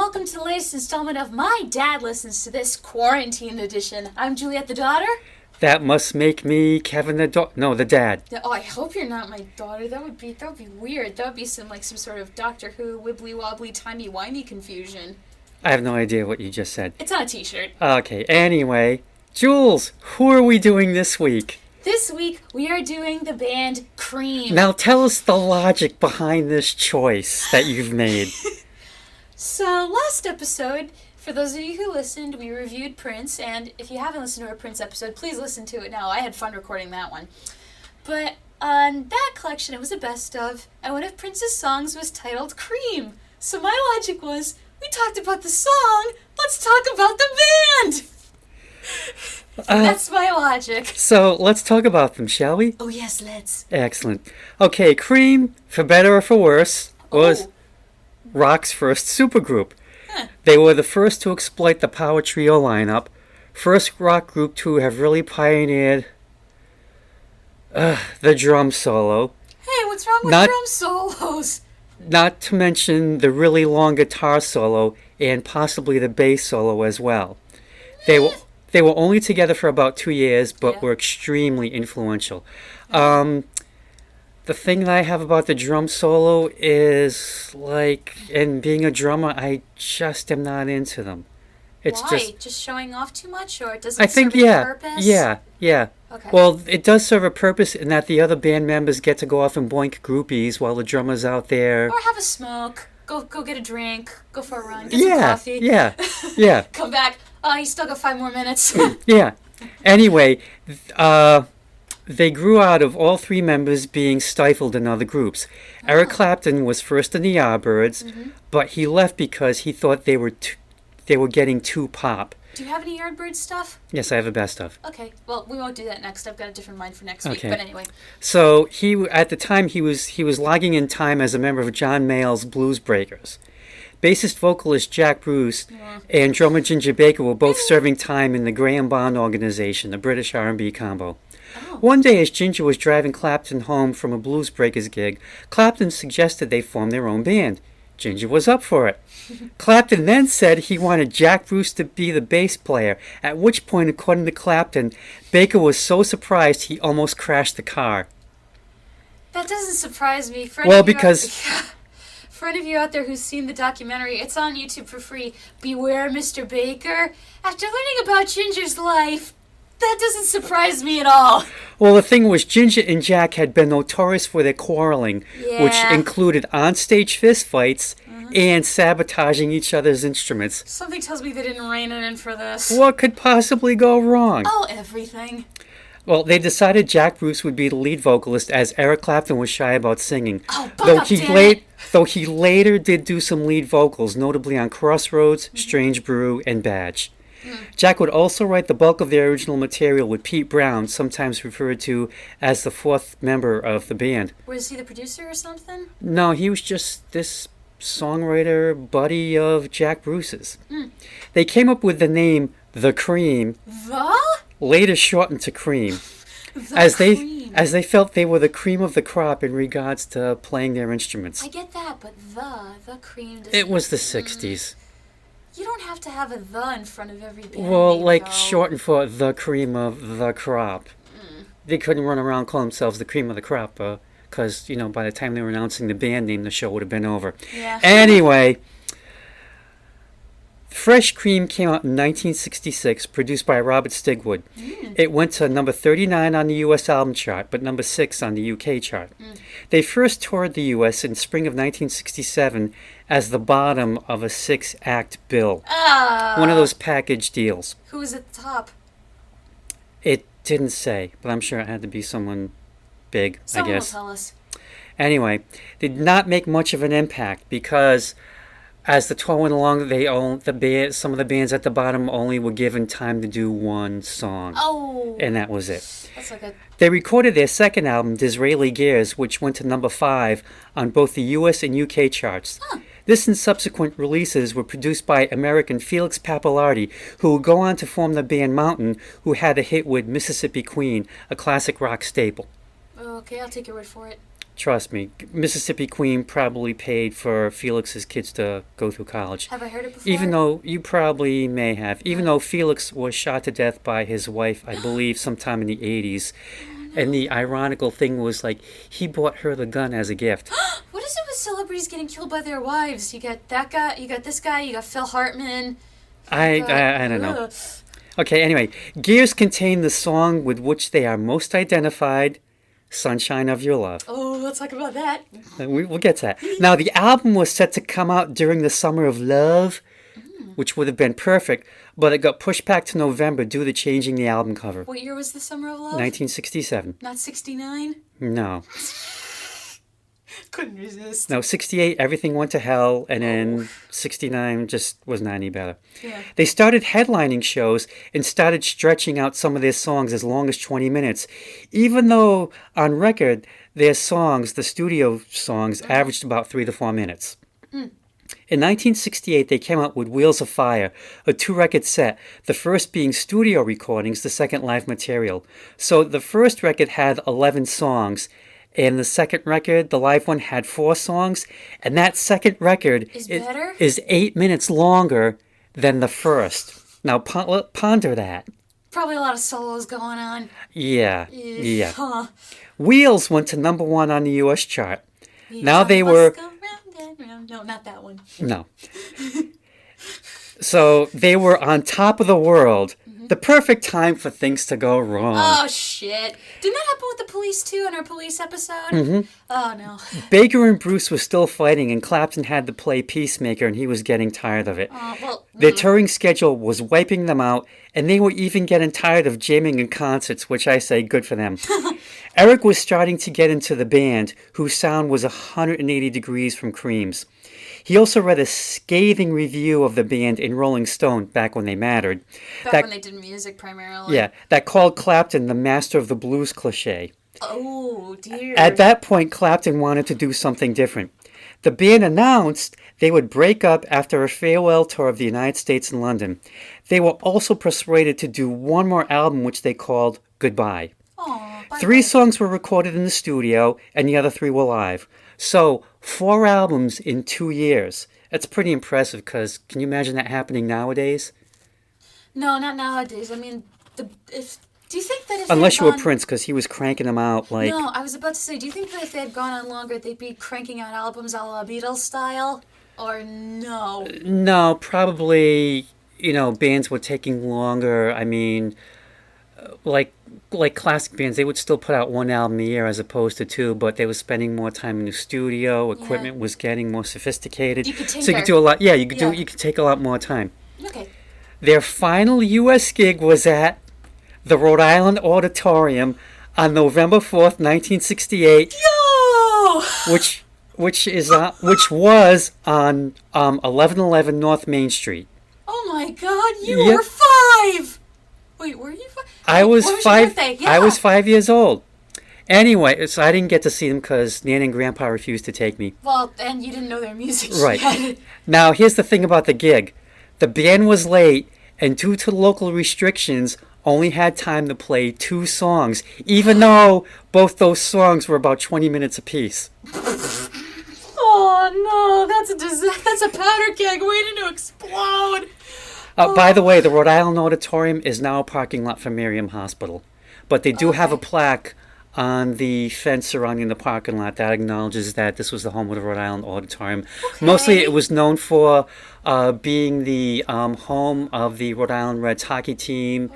welcome to the latest installment of My Dad Listens to This Quarantine Edition. I'm Juliet the daughter. That must make me Kevin the the dad. Oh, I hope you're not my daughter. That would be weird. That would be some sort of Doctor Who wibbly wobbly timey wimey confusion. I have no idea what you just said. It's on a t-shirt. Okay, anyway, Jules, who are we doing this week? This week we are doing the band Cream. Now tell us the logic behind this choice that you've made. So last episode, for those of you who listened, we reviewed Prince, and if you haven't listened to our Prince episode, please listen to it now. I had fun recording that one. But on that collection, it was a best of, and one of Prince's songs was titled Cream. So my logic was, we talked about the song, let's talk about the band! That's my logic. So let's talk about them, shall we? Oh yes, let's. Excellent. Okay, Cream, for better or for worse, was rock's first supergroup. Huh. They were the first to exploit the power trio lineup, first rock group to have really pioneered the drum solo. Hey, what's wrong with drum solos? Not to mention the really long guitar solo and possibly the bass solo as well. They were only together for about 2 years, but were extremely influential. The thing that I have about the drum solo is, and being a drummer, I just am not into them. It's Why? Just showing off too much, or does I it think, serve a purpose? Yeah. Okay. Well, it does serve a purpose in that the other band members get to go off and boink groupies while the drummer's out there. Or have a smoke. Go get a drink. Go for a run. Get some coffee. Yeah. Come back. Oh, you still got 5 more minutes. Yeah. Anyway, they grew out of all 3 members being stifled in other groups. Eric Clapton was first in the Yardbirds, but he left because he thought they were getting too pop. Do you have any Yardbird stuff? Yes, I have a best of. Okay, well, we won't do that next. I've got a different mind for next week, but anyway. So at the time he was logging in time as a member of John Mayall's Blues Breakers. Bassist vocalist Jack Bruce and drummer Ginger Baker were both serving time in the Graham Bond organization, a British R&B combo. Oh. One day, as Ginger was driving Clapton home from a Blues Breakers gig, Clapton suggested they form their own band. Ginger was up for it. Clapton then said he wanted Jack Bruce to be the bass player, at which point, according to Clapton, Baker was so surprised he almost crashed the car. That doesn't surprise me. For any of you out there who's seen the documentary, it's on YouTube for free. Beware, Mr. Baker. After learning about Ginger's life, that doesn't surprise me at all. Well, the thing was, Ginger and Jack had been notorious for their quarreling, which included onstage fistfights and sabotaging each other's instruments. Something tells me they didn't rein it in for this. What could possibly go wrong? Oh, everything. Well, they decided Jack Bruce would be the lead vocalist, as Eric Clapton was shy about singing. Oh, Though he later did do some lead vocals, notably on Crossroads, Strange Brew, and Badge. Jack would also write the bulk of their original material with Pete Brown, sometimes referred to as the 4th member of the band. Was he the producer or something? No, he was just this songwriter buddy of Jack Bruce's. They came up with the name The Cream, later shortened to Cream, as they felt they were the cream of the crop in regards to playing their instruments. I get that, but the Cream... It was the 60s. You don't have to have a "the" in front of every band Well, name, shortened for the cream of the crop. They couldn't run around calling themselves the cream of the crop, because, by the time they were announcing the band name, the show would have been over. Yeah. Anyway, Fresh Cream came out in 1966, produced by Robert Stigwood. It went to number 39 on the U.S. album chart, but number 6 on the U.K. chart. They first toured the U.S. in spring of 1967 as the bottom of a 6-act bill. One of those package deals. Who was at the top? It didn't say, but I'm sure it had to be someone big, Someone I guess. will tell us. Anyway, they did not make much of an impact because as the tour went along, some of the bands at the bottom only were given time to do one song. Oh. And that was it. That's like a... They recorded their second album, Disraeli Gears, which went to number 5 on both the US and UK charts. This and subsequent releases were produced by American Felix Pappalardi, who would go on to form the band Mountain, who had a hit with Mississippi Queen, a classic rock staple. Okay, I'll take your word for it. Trust me, Mississippi Queen probably paid for Felix's kids to go through college. Have I heard it before? Even though you probably may have. Even though Felix was shot to death by his wife, I believe, sometime in the 80s. And the ironical thing was, like, he bought her the gun as a gift. What is it with celebrities getting killed by their wives? You got that guy, you got this guy, you got Phil Hartman. I don't know. Okay, anyway. Gears contain the song with which they are most identified, Sunshine of Your Love. Oh, let's talk about that. We'll get to that. Now, the album was set to come out during the Summer of Love, which would have been perfect, but it got pushed back to November due to changing the album cover. What year was the Summer of Love? 1967. Not 69? No. Couldn't resist. No, 68, everything went to hell, and then 69 just was not any better. Yeah. They started headlining shows and started stretching out some of their songs as long as 20 minutes, even though on record, their songs, the studio songs, averaged about 3 to 4 minutes. In 1968, they came out with Wheels of Fire, a 2-record set, the first being studio recordings, the second live material. So the first record had 11 songs, and the second record, the live one, had 4 songs, and that second record is 8 minutes longer than the first. Now ponder that. Probably a lot of solos going on. Yeah. Huh. Wheels went to number 1 on the U.S. chart. Now they were... No, not that one. No. So they were on top of the world. The perfect time for things to go wrong. Oh, shit. Didn't that happen with the Police, too, in our Police episode? Oh, no. Baker and Bruce were still fighting, and Clapton had to play peacemaker, and he was getting tired of it. Their touring schedule was wiping them out, and they were even getting tired of jamming in concerts, which I say good for them. Eric was starting to get into the band, whose sound was 180 degrees from Cream's. He also read a scathing review of the band in Rolling Stone back when they mattered. When they did music primarily. Yeah, that called Clapton the master of the blues cliche. Oh, dear. At that point, Clapton wanted to do something different. The band announced they would break up after a farewell tour of the United States and London. They were also persuaded to do one more album, which they called Goodbye. Aw, 3 songs were recorded in the studio, and the other 3 were live. So, 4 albums in 2 years. That's pretty impressive, because can you imagine that happening nowadays? No, not nowadays. I mean, do you think that if Unless you were Prince, because he was cranking them out like... No, I was about to say, do you think that if they had gone on longer, they'd be cranking out albums a la Beatles style? Or no? No, probably, bands were taking longer. I mean, like classic bands, they would still put out 1 album a year as opposed to 2, but they were spending more time in the studio. Equipment was getting more sophisticated. You could tinker. So you could do a lot. Yeah, you could take a lot more time. Okay. Their final U.S. gig was at the Rhode Island Auditorium on November 4th, 1968. Yo! Which was on 1111 North Main Street. Oh my God! You were 5. Wait, were you 5? I was what was 5. Your birthday? Yeah. I was 5 years old. Anyway, so I didn't get to see them because Nan and Grandpa refused to take me. Well, and you didn't know their music Right. yet. Now, here's the thing about the gig. The band was late, and due to local restrictions, only had time to play 2 songs, even though both those songs were about 20 minutes apiece. Oh no, that's a powder keg waiting to explode. By the way, the Rhode Island Auditorium is now a parking lot for Miriam Hospital, but they do have a plaque on the fence surrounding the parking lot that acknowledges that this was the home of the Rhode Island Auditorium. Okay. Mostly it was known for being the home of the Rhode Island Reds hockey team,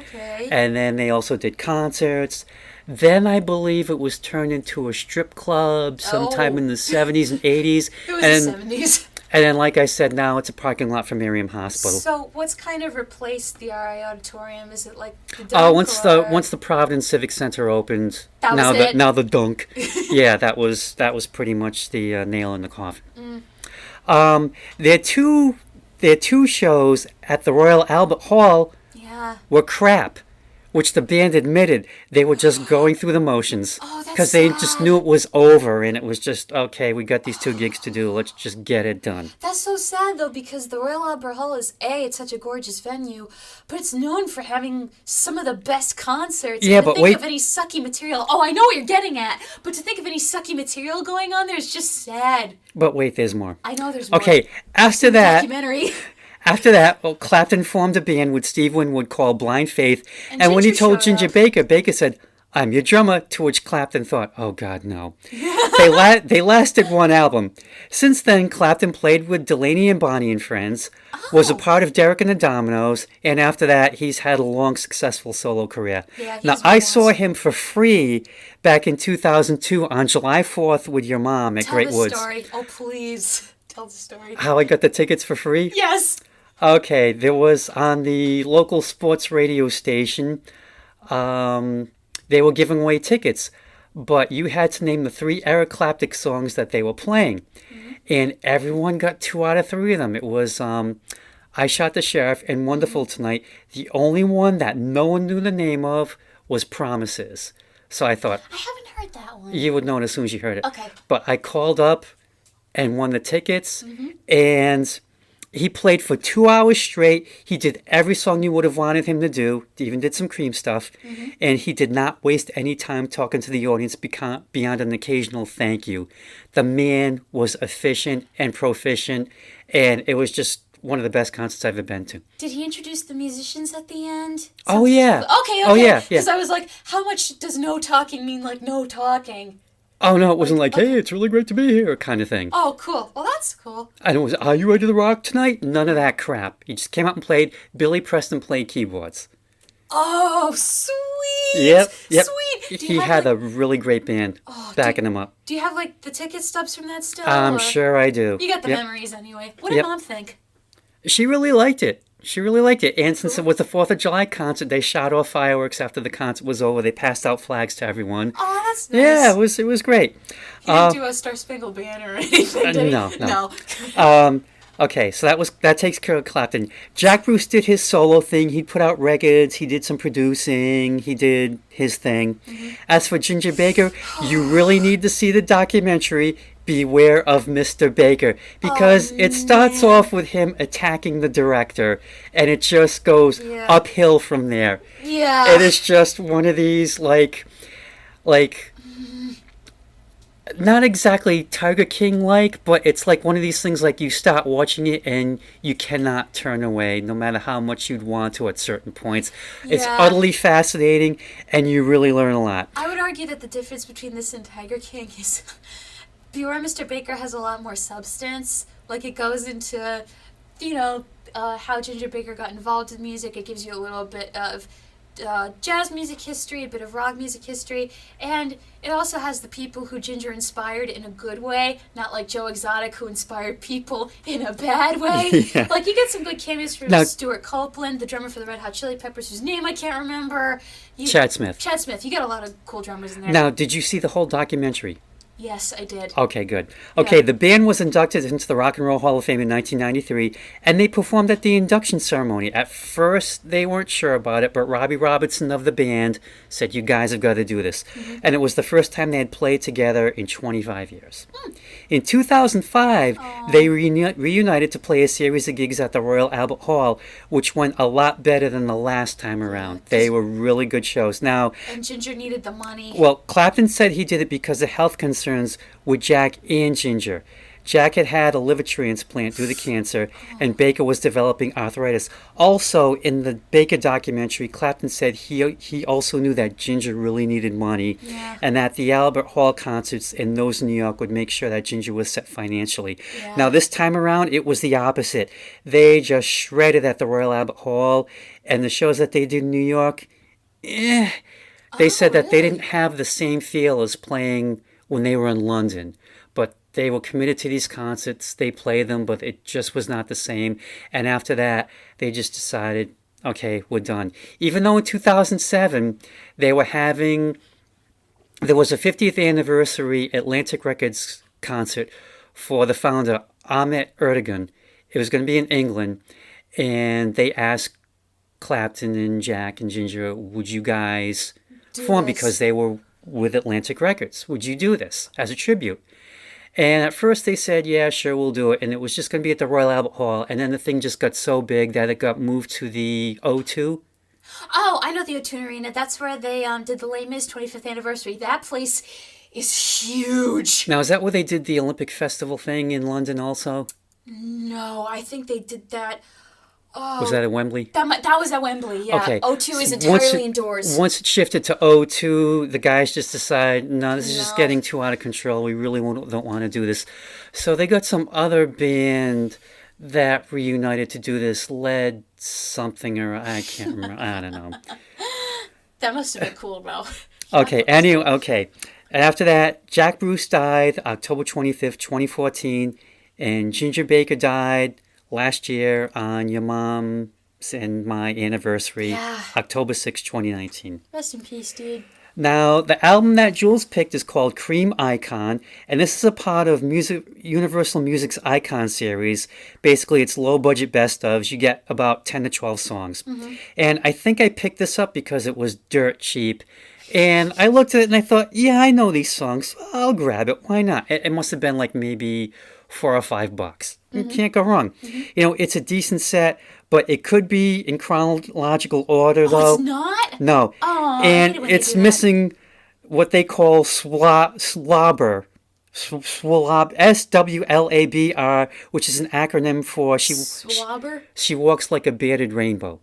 and then they also did concerts. Then I believe it was turned into a strip club sometime in the 70s and 80s. It was the 70s. And then, like I said, now it's a parking lot for Miriam Hospital. So what's kind of replaced the RI Auditorium? Is it like the Dunk? Once the Providence Civic Center opened, now the Dunk. Yeah, that was pretty much the nail in the coffin. Their two shows at the Royal Albert Hall were crap. which the band admitted they were just going through the motions. Oh, that's because they just knew it was over, and it was just, okay, we got these 2 gigs to do. Let's just get it done. That's so sad, though, because the Royal Albert Hall is, it's such a gorgeous venue, but it's known for having some of the best concerts. Yeah, and but think wait. of any sucky material. Oh, I know what you're getting at, but to think of any sucky material going on there is just sad. But wait, there's more. I know there's more. Okay, after that... Documentary. After that, Clapton formed a band with Steve Winwood called Blind Faith, and when he Ginger told showed Ginger up. Baker, Baker said, "I'm your drummer," to which Clapton thought, "Oh God, no." They lasted 1 album. Since then, Clapton played with Delaney and Bonnie and Friends, was a part of Derek and the Dominoes, and after that, he's had a long, successful solo career. Yeah, now, he's I been saw him for free back in 2002 on July 4th with your mom at Great Woods. Tell the story. Oh, please. Tell the story. How I got the tickets for free? Yes. Okay, there was on the local sports radio station, they were giving away tickets, but you had to name the 3 Eric Clapton songs that they were playing, and everyone got 2 out of 3 of them. It was I Shot the Sheriff and Wonderful Tonight. The only one that no one knew the name of was Promises. So I thought, I haven't heard that one. you would know it as soon as you heard it. Okay. But I called up and won the tickets, and he played for 2 hours straight. He did every song you would have wanted him to do. Even did some Cream stuff. And he did not waste any time talking to the audience beyond an occasional thank you. The man was efficient and proficient, and it was just one of the best concerts I've ever been to. Did he introduce the musicians at the end? Oh, yeah. Okay. Oh, yeah. Because I was like, how much does no talking mean, like, no talking? Oh, no, it wasn't like, hey, it's really great to be here kind of thing. Oh, cool. Well, that's cool. And it was, are you ready to rock tonight? None of that crap. He just came out and played. Billy Preston played keyboards. Oh, sweet. Yep. Sweet. He had a really great band backing him up. Do you have, like, the ticket stubs from that still? I'm or- sure I do. You got the Yep. memories anyway. What did Mom think? She really liked it. And since it was the 4th of July concert, they shot off fireworks after the concert was over. They passed out flags to everyone. Oh, that's nice. Yeah, it was great. He didn't do a Star Spangled Banner or anything, did he? No. Okay, so that takes care of Clapton. Jack Bruce did his solo thing. He put out records. He did some producing. He did his thing. As for Ginger Baker, you really need to see the documentary Beware of Mr. Baker, because it starts off with him attacking the director, and it just goes uphill from there. Yeah. It is just one of these, like not exactly Tiger King-like, but it's like one of these things like you start watching it and you cannot turn away, no matter how much you'd want to at certain points. It's utterly fascinating, and you really learn a lot. I would argue that the difference between this and Tiger King is Beware Mr. Baker has a lot more substance. Like, it goes into, how Ginger Baker got involved in music. It gives you a little bit of jazz music history, a bit of rock music history, and it also has the people who Ginger inspired in a good way, not like Joe Exotic, who inspired people in a bad way. Yeah. Like, you get some good cameos from Now- Stuart Copeland, the drummer for the Red Hot Chili Peppers, whose name I can't remember. Chad Smith. Chad Smith. You got a lot of cool drummers in there. Now, did you see the whole documentary? Yes, I did. Okay, good. Okay, the band was inducted into the Rock and Roll Hall of Fame in 1993, and they performed at the induction ceremony. At first, they weren't sure about it, but Robbie Robertson of the band said, you guys have got to do this. And it was the first time they had played together in 25 years. In 2005, they reunited to play a series of gigs at the Royal Albert Hall, which went a lot better than the last time around. They were really good shows. Now, And Ginger needed the money. well, Clapton said he did it because of health concerns with Jack and Ginger. Jack had had a liver transplant due to cancer, and Baker was developing arthritis. Also, in the Baker documentary, Clapton said he also knew that Ginger really needed money, and that the Albert Hall concerts and those in New York would make sure that Ginger was set financially. Now, this time around, it was the opposite. They just shredded at the Royal Albert Hall, and the shows that they did in New York, they said that they didn't have the same feel as playing when they were in London, but they were committed to these concerts. They played them, but it just was not the same. And after that, they just decided, okay, we're done. Even though in 2007, there was a 50th anniversary Atlantic Records concert for the founder, Ahmet Ertegun. It was going to be in England, and they asked Clapton and Jack and Ginger, would you guys Do form this. because they were with Atlantic Records? Would you do this as a tribute? And at first they said, yeah, sure, we'll do it. And it was just going to be at the Royal Albert Hall. And then the thing just got so big that it got moved to the O2. Oh, I know the O2 Arena. That's where they did the Les Mis 25th anniversary. That place is huge. Now, is that where they did the Olympic Festival thing in London also? No, I think they did that. Oh, Was that at Wembley? that was at Wembley, yeah. Okay. O2 is Once entirely it- indoors. Once it shifted to O2, the guys just decided, no, this is just No. getting too out of control. We really don't want to do this. So they got some other band that reunited to do this, led something, or I can't remember. I don't know. That must have been cool, though. Okay, anyway, okay. After that, Jack Bruce died October 25th, 2014, and Ginger Baker died last year on your mom's and my anniversary, Yeah. October 6th, 2019. Rest in peace, dude. Now, the album that Jules picked is called Cream Icon, and this is a part of Universal Music's Icon series. Basically, it's low-budget best-ofs. You get about 10 to 12 songs. And I think I picked this up because it was dirt cheap. And I looked at it and I thought, yeah, I know these songs. I'll grab it. Why not? It must have been like maybe $4 or $5. You can't go wrong. You know, it's a decent set, but it could be in chronological order, though. It's not? No. Oh, I And hate it when they it's do that. missing what they call swabber. SWLABR, which is an acronym for Swabber? she walks like a bearded rainbow.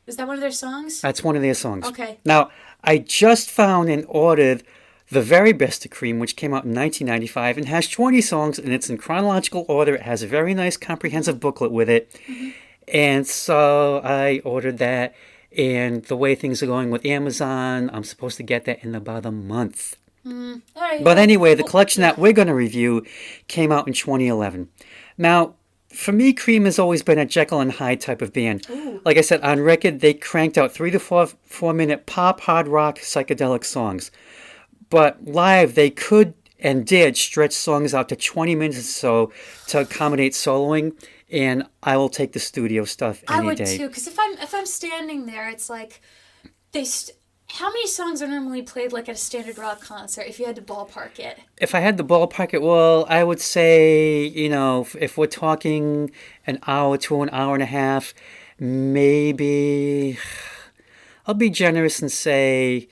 Is that one of their songs? That's one of their songs. Okay. Now, I just found and ordered The Very Best of Cream, which came out in 1995 and has 20 songs, and it's in chronological order. It has a very nice comprehensive booklet with it. And so I ordered that, and the way things are going with Amazon, I'm supposed to get that in about a month. All right. But anyway, the collection that we're going to review came out in 2011. Now, for me, Cream has always been a Jekyll and Hyde type of band. Ooh. Like I said, on record, they cranked out 3 to 4 minute pop, hard rock, psychedelic songs. But live, they could and did stretch songs out to 20 minutes or so to accommodate soloing. And I will take the studio stuff any I would day. too, because if I'm standing there, it's like how many songs are normally played like at a standard rock concert? If you had to ballpark it, If I had the ballpark it, well, I would say, you know, if we're talking an hour to an hour and a half, maybe I'll be generous and say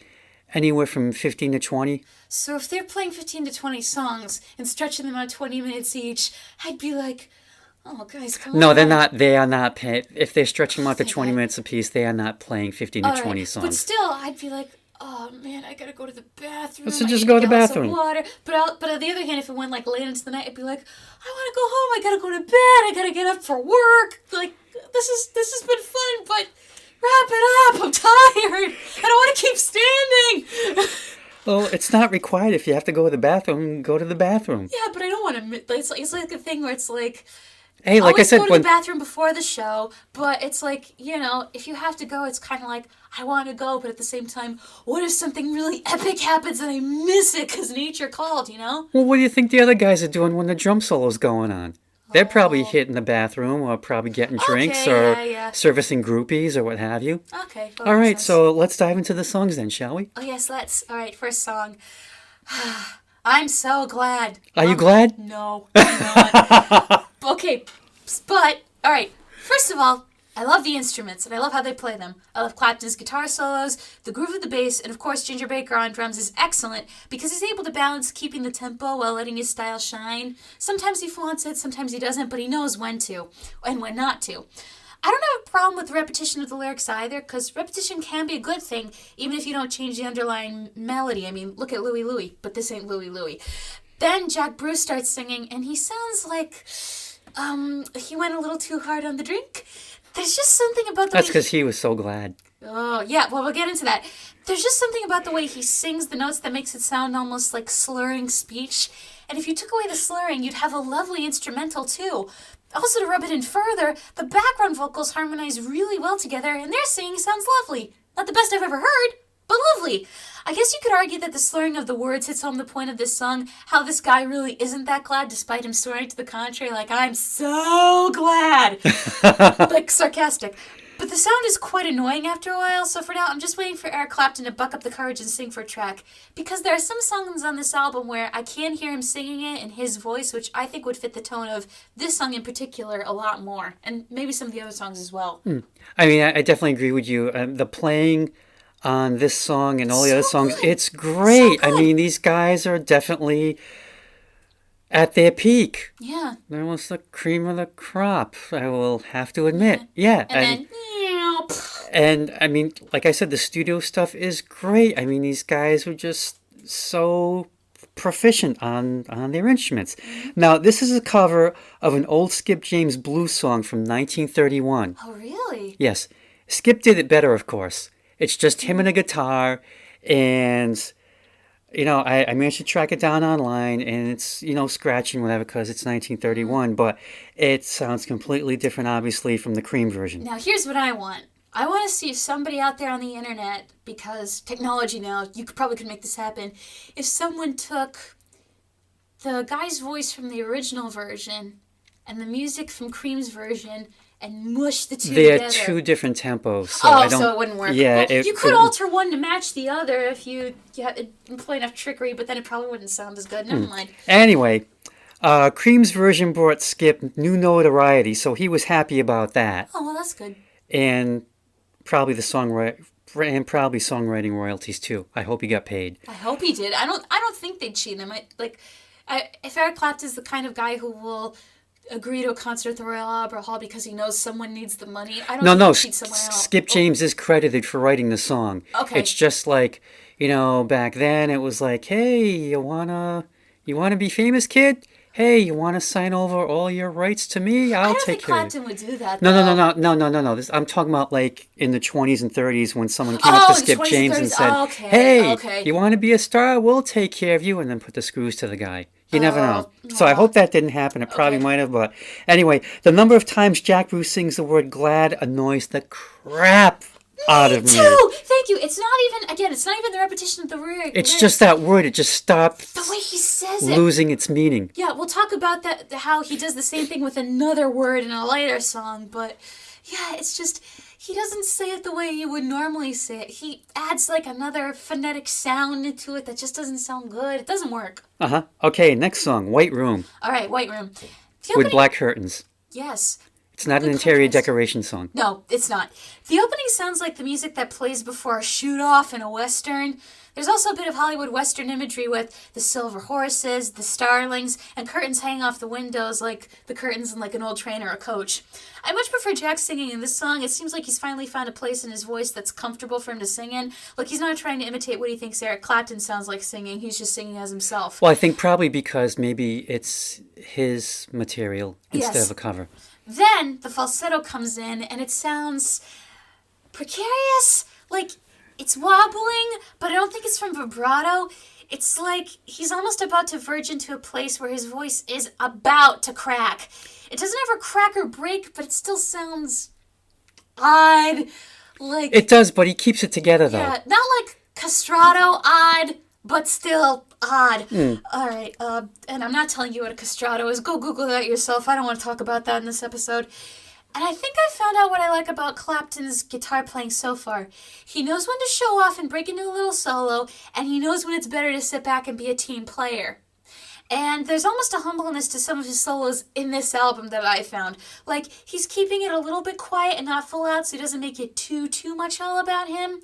anywhere from 15 to 20. so if they're playing 15 to 20 songs and stretching them out 20 minutes each, I'd be like, oh guys, come on. No, they're not. They are not paying. If they're stretching them out to Thank 20 God. minutes apiece, they are not playing 15 to All right, 20 But songs. still, I'd be like, oh man, I gotta go to the bathroom. So I just need go to the get some bathroom. Water. But on the other hand, if it went like late into the night, I'd be like, I want to go home. I gotta go to bed. I gotta get up for work. Like this has been fun, but wrap it up. I'm tired. I don't want to keep standing. Well, it's not required. If you have to go to the bathroom, go to the bathroom. Yeah, but I don't want to. It's like a thing where it's like. Hey, like I always said, go to when the bathroom before the show, but it's like, you know, if you have to go, it's kind of like, I want to go, but at the same time, what if something really epic happens and I miss it because nature called, you know? well, what do you think the other guys are doing when the drum solo's going on? They're probably hitting the bathroom or probably getting drinks Okay, or yeah. servicing groupies or what have you. Okay. All right, so let's dive into the songs then, shall we? Oh, yes, let's. All right, first song. I'm so glad. Are you glad? No, I'm not. Okay, but, all right, first of all, I love the instruments, and I love how they play them. I love Clapton's guitar solos, the groove of the bass, and of course Ginger Baker on drums is excellent because he's able to balance keeping the tempo while letting his style shine. Sometimes he flaunts it, sometimes he doesn't, but he knows when to and when not to. I don't have a problem with the repetition of the lyrics either, because repetition can be a good thing, even if you don't change the underlying melody. I mean, look at Louie Louie, but this ain't Louie Louie. Then Jack Bruce starts singing, and he sounds like he went a little too hard on the drink. There's just something about the That's way because he was so glad. Oh, yeah, well, we'll get into that. There's just something about the way he sings the notes that makes it sound almost like slurring speech. And if you took away the slurring, you'd have a lovely instrumental, too. Also, to rub it in further, the background vocals harmonize really well together, and their singing sounds lovely. Not the best I've ever heard, but lovely. I guess you could argue that the slurring of the words hits home the point of this song, how this guy really isn't that glad despite him swearing to the contrary, like, I'm so glad. Like, sarcastic. But the sound is quite annoying after a while, so for now I'm just waiting for Eric Clapton to buck up the courage and sing for a track. Because there are some songs on this album where I can hear him singing it in his voice, which I think would fit the tone of this song in particular a lot more. And maybe some of the other songs as well. I mean, I definitely agree with you. The playing on this song and all the other songs, good. it's great. So I mean, these guys are definitely at their peak. Yeah. They're almost the cream of the crop, I will have to admit. Yeah. And then... And I mean, like I said, the studio stuff is great. I mean, these guys were just so proficient on their instruments. Now, this is a cover of an old Skip James blues song from 1931. Oh, really? Yes. Skip did it better, of course. It's just him and a guitar, and, you know, I managed to track it down online, and it's, you know, scratching whatever because it's 1931, but it sounds completely different, obviously, from the Cream version. Now, here's what I want. I want to see if somebody out there on the internet, because technology now, you probably could make this happen, if someone took the guy's voice from the original version and the music from Cream's version and mushed the two together. They're two different tempos, so it wouldn't work. Yeah, well, you could alter one to match the other if you employ enough trickery, but then it probably wouldn't sound as good. Never mind. Anyway, Cream's version brought Skip new notoriety, so he was happy about that. Oh, well, that's good. And probably songwriting royalties too. I hope he got paid. I hope he did. I don't think they'd cheat him. If Eric Clapton's the kind of guy who will agree to a concert at the Royal Albert Hall because he knows someone needs the money, I don't think he'd cheat someone else. Skip James is credited for writing the song. Okay. It's just like, you know, back then it was like, hey, you wanna be famous, kid? Hey, you want to sign over all your rights to me? I'll take care of it. I don't think Clapton would do that, No. I'm talking about like in the 20s and 30s when someone came up to Skip James and said, hey, you want to be a star? We'll take care of you, and then put the screws to the guy. You never know. So I hope that didn't happen. It probably might have, but anyway, the number of times Jack Bruce sings the word glad annoys the crap out of me. Too. Thank you. It's not even the repetition of the word. It's just that word. It just stopped. The way he says it. Losing its meaning. Yeah, we'll talk about that, how he does the same thing with another word in a later song, but yeah, it's just, he doesn't say it the way you would normally say it. He adds like another phonetic sound into it that just doesn't sound good. It doesn't work. Okay, next song, White Room. All right, White Room. With black curtains. Yes. It's not an interior decoration song. No, it's not. The opening sounds like the music that plays before a shoot-off in a Western. There's also a bit of Hollywood Western imagery with the silver horses, the starlings, and curtains hanging off the windows like the curtains in like an old train or a coach. I much prefer Jack singing in this song. It seems like he's finally found a place in his voice that's comfortable for him to sing in. Like he's not trying to imitate what he thinks Eric Clapton sounds like singing. He's just singing as himself. Well, I think probably because maybe it's his material instead of a cover. Then the falsetto comes in and it sounds precarious. Like it's wobbling, but I don't think it's from vibrato. It's like he's almost about to verge into a place where his voice is about to crack. It doesn't ever crack or break, but it still sounds odd. Like it does, but he keeps it together though. Yeah, not like castrato odd, but still odd. All right, and I'm not telling you what a castrato is. Go Google that yourself. I don't want to talk about that in this episode. And I think I found out what I like about Clapton's guitar playing so far. He knows when to show off and break into a little solo, and he knows when it's better to sit back and be a team player. And there's almost a humbleness to some of his solos in this album that I found. Like, he's keeping it a little bit quiet and not full out so he doesn't make it too much all about him.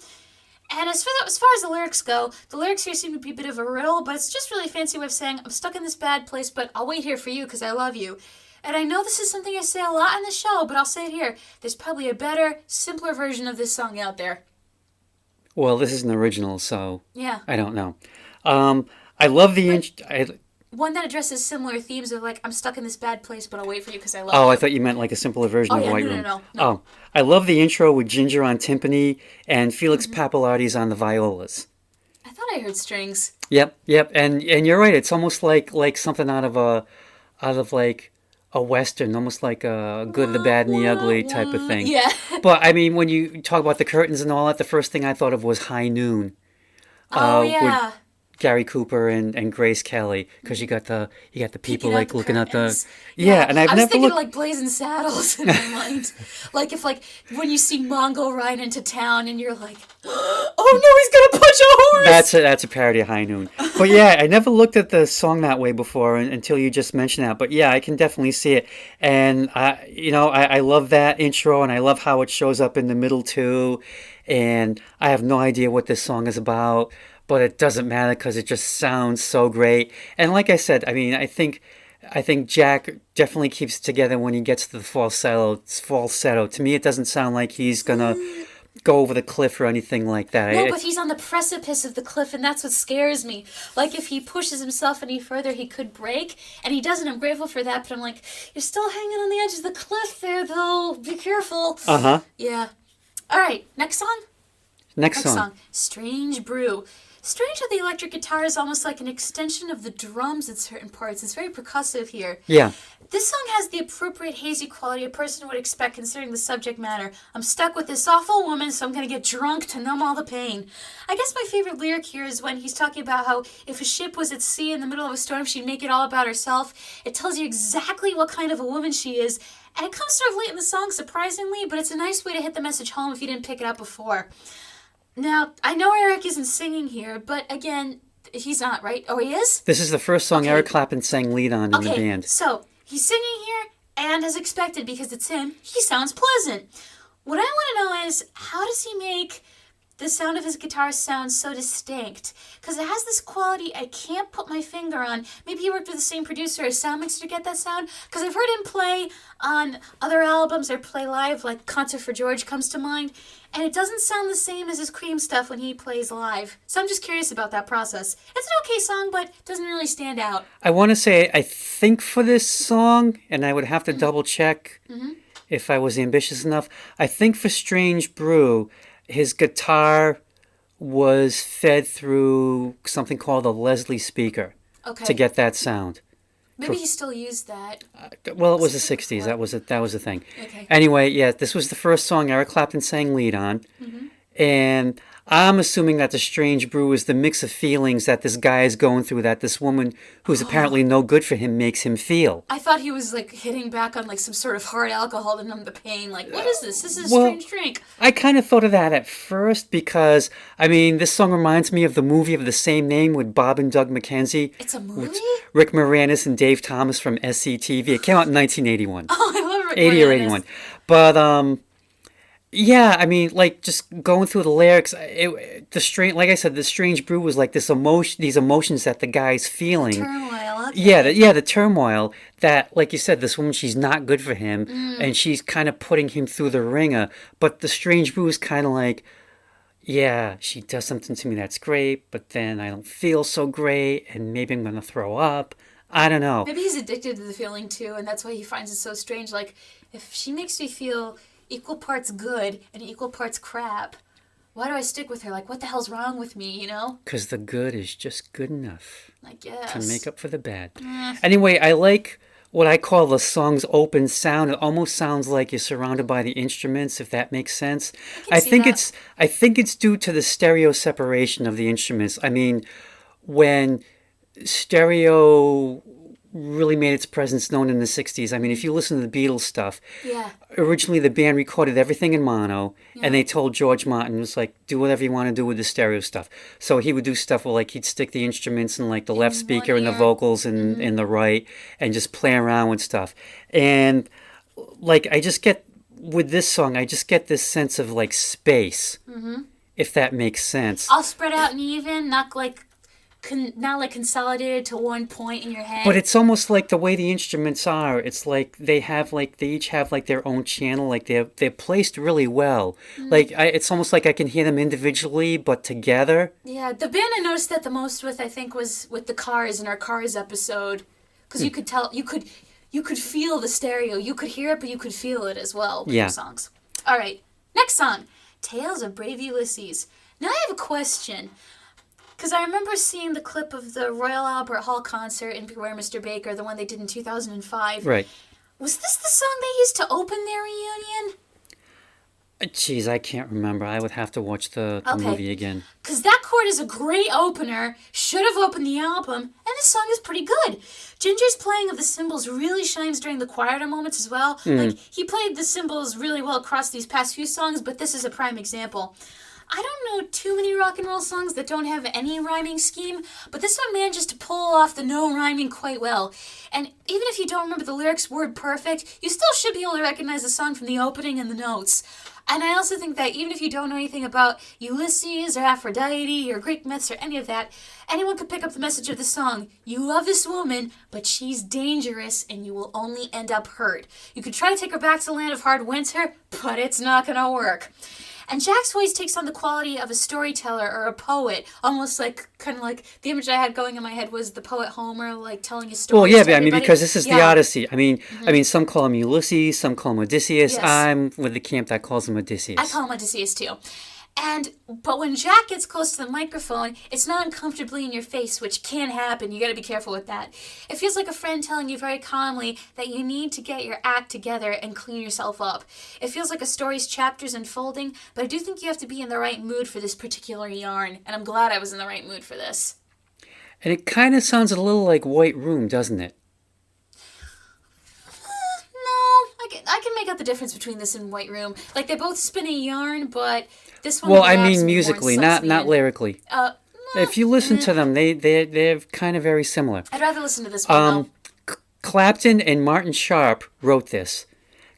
And as far as the lyrics go, the lyrics here seem to be a bit of a riddle, but it's just really a fancy way of saying, I'm stuck in this bad place, but I'll wait here for you because I love you. And I know this is something I say a lot on the show, but I'll say it here. There's probably a better, simpler version of this song out there. Well, this is an original, so yeah. I don't know. I love the... one that addresses similar themes of like, I'm stuck in this bad place, but I'll wait for you because I love you. Oh, I thought you meant like a simpler version of White Room. No. Oh, I love the intro with Ginger on timpani and Felix Pappalardi's on the violas. I thought I heard strings. Yep. And you're right. It's almost like something out of like a Western, almost like a Good, the Bad, and the Ugly type of thing. Yeah. But, I mean, when you talk about the curtains and all that, the first thing I thought of was High Noon. Oh, yeah. Gary Cooper and Grace Kelly, because you got the people Peeking out like the looking at the curtains. and I've I was never thinking looked. of like Blazing Saddles in my mind. Like if like when you see Mongo ride into town and you're like, oh no, he's gonna punch a horse. That's a parody of High Noon. But yeah, I never looked at the song that way before until you just mentioned that. But yeah, I can definitely see it, and I love that intro, and I love how it shows up in the middle too. And I have no idea what this song is about, but it doesn't matter because it just sounds so great. And like I said, I mean, I think Jack definitely keeps it together when he gets to the falsetto. Falsetto. To me, it doesn't sound like he's gonna go over the cliff or anything like that. No, but he's on the precipice of the cliff, and that's what scares me. Like, if he pushes himself any further, he could break, and he doesn't. I'm grateful for that, but I'm like, you're still hanging on the edge of the cliff there, though. Be careful. Uh-huh. Yeah. All right, next song? Next song. Strange Brew. Strange how the electric guitar is almost like an extension of the drums at certain parts. It's very percussive here. Yeah. This song has the appropriate hazy quality a person would expect considering the subject matter. I'm stuck with this awful woman, so I'm going to get drunk to numb all the pain. I guess my favorite lyric here is when he's talking about how if a ship was at sea in the middle of a storm, she'd make it all about herself. It tells you exactly what kind of a woman she is. And it comes sort of late in the song, surprisingly, but it's a nice way to hit the message home if you didn't pick it up before. Now, I know Eric isn't singing here, but again, he's not, right? Oh, he is? This is the first song Eric Clapton sang lead on in the Okay, band. so he's singing here, and as expected, because it's him, he sounds pleasant. What I want to know is, how does he make the sound of his guitar sound so distinct? Because it has this quality I can't put my finger on. Maybe he worked with the same producer as sound mixer to get that sound. Because I've heard him play on other albums or play live, like Concert for George comes to mind, and it doesn't sound the same as his Cream stuff when he plays live. So I'm just curious about that process. It's an okay song, but it doesn't really stand out. I want to say, I think for this song, and I would have to double check if I was ambitious enough, I think for Strange Brew, his guitar was fed through something called a Leslie speaker to get that sound. Maybe he still used that. Well, it was the 60s. That was a thing. Okay. Anyway, yeah, this was the first song Eric Clapton sang lead on. And I'm assuming that the Strange Brew is the mix of feelings that this guy is going through, that this woman who's apparently no good for him makes him feel. I thought he was like hitting back on like some sort of hard alcohol to numb the pain. Like, what is this? This is a strange drink. I kind of thought of that at first because, I mean, this song reminds me of the movie of the same name with Bob and Doug McKenzie. It's a movie? With Rick Moranis and Dave Thomas from SCTV. It came out in 1981. Oh, I love Rick 80 or Moranis. 81. But, yeah, I mean, like, just going through the lyrics, like I said, the Strange Brew was like these emotions that the guy's feeling. Turmoil. Okay. Yeah, the turmoil that, like you said, this woman, she's not good for him, and she's kind of putting him through the ringer. But the Strange Brew is kind of like, yeah, she does something to me that's great, but then I don't feel so great, and maybe I'm going to throw up. I don't know. Maybe he's addicted to the feeling too, and that's why he finds it so strange. Like, if she makes me feel equal parts good and equal parts crap, why do I stick with her? Like, what the hell's wrong with me, you know? Because the good is just good enough I guess. to make up for the bad. Anyway, I like what I call the song's open sound. It almost sounds like you're surrounded by the instruments, if that makes sense. I think it's due to the stereo separation of the instruments. I mean, when stereo really made its presence known in the 60s. I mean, if you listen to the Beatles stuff, originally the band recorded everything in mono, and they told George Martin, it was like, do whatever you want to do with the stereo stuff. So he would do stuff where, like, he'd stick the instruments in, like, the left speaker and the vocals in the right, and just play around with stuff. And, like, with this song, I just get this sense of, like, space, if that makes sense. All spread out and even, not like consolidated to one point in your head. But it's almost like the way the instruments are. It's like they each have like their own channel. Like they're placed really well. Like it's almost like I can hear them individually, but together. Yeah, the band I noticed that the most with, I think, was with the Cars in our Cars episode, because you could tell you could feel the stereo. You could hear it, but you could feel it as well with the songs. All right, next song, Tales of Brave Ulysses. Now I have a question. Because I remember seeing the clip of the Royal Albert Hall concert in Beware Mr. Baker, the one they did in 2005. Right. Was this the song they used to open their reunion? Jeez, I can't remember. I would have to watch the movie again. Because that chord is a great opener, should have opened the album, and the song is pretty good. Ginger's playing of the cymbals really shines during the quieter moments as well. Like, he played the cymbals really well across these past few songs, but this is a prime example. I don't know too many rock and roll songs that don't have any rhyming scheme, but this one manages to pull off the no rhyming quite well. And even if you don't remember the lyrics word perfect, you still should be able to recognize the song from the opening and the notes. And I also think that even if you don't know anything about Ulysses or Aphrodite or Greek myths or any of that, anyone could pick up the message of the song. You love this woman, but she's dangerous and you will only end up hurt. You could try to take her back to the land of hard winter, but it's not going to work. And Jack's voice takes on the quality of a storyteller or a poet, almost like, kind of like, the image I had going in my head was the poet Homer, like, telling his stories. Well, yeah, to but everybody. because this is the Odyssey. I mean, some call him Ulysses, some call him Odysseus. Yes. I'm with the camp that calls him Odysseus. I call him Odysseus too. But when Jack gets close to the microphone, it's not uncomfortably in your face, which can happen. You gotta be careful with that. It feels like a friend telling you very calmly that you need to get your act together and clean yourself up. It feels like a story's chapters unfolding, but I do think you have to be in the right mood for this particular yarn, and I'm glad I was in the right mood for this. And it kind of sounds a little like White Room, doesn't it? I can make out the difference between this and White Room. Like, they both spin a yarn, but this one... Well, I mean musically, not lyrically. If you listen to them, they're kind of very similar. I'd rather listen to this one, though. Clapton and Martin Sharp wrote this.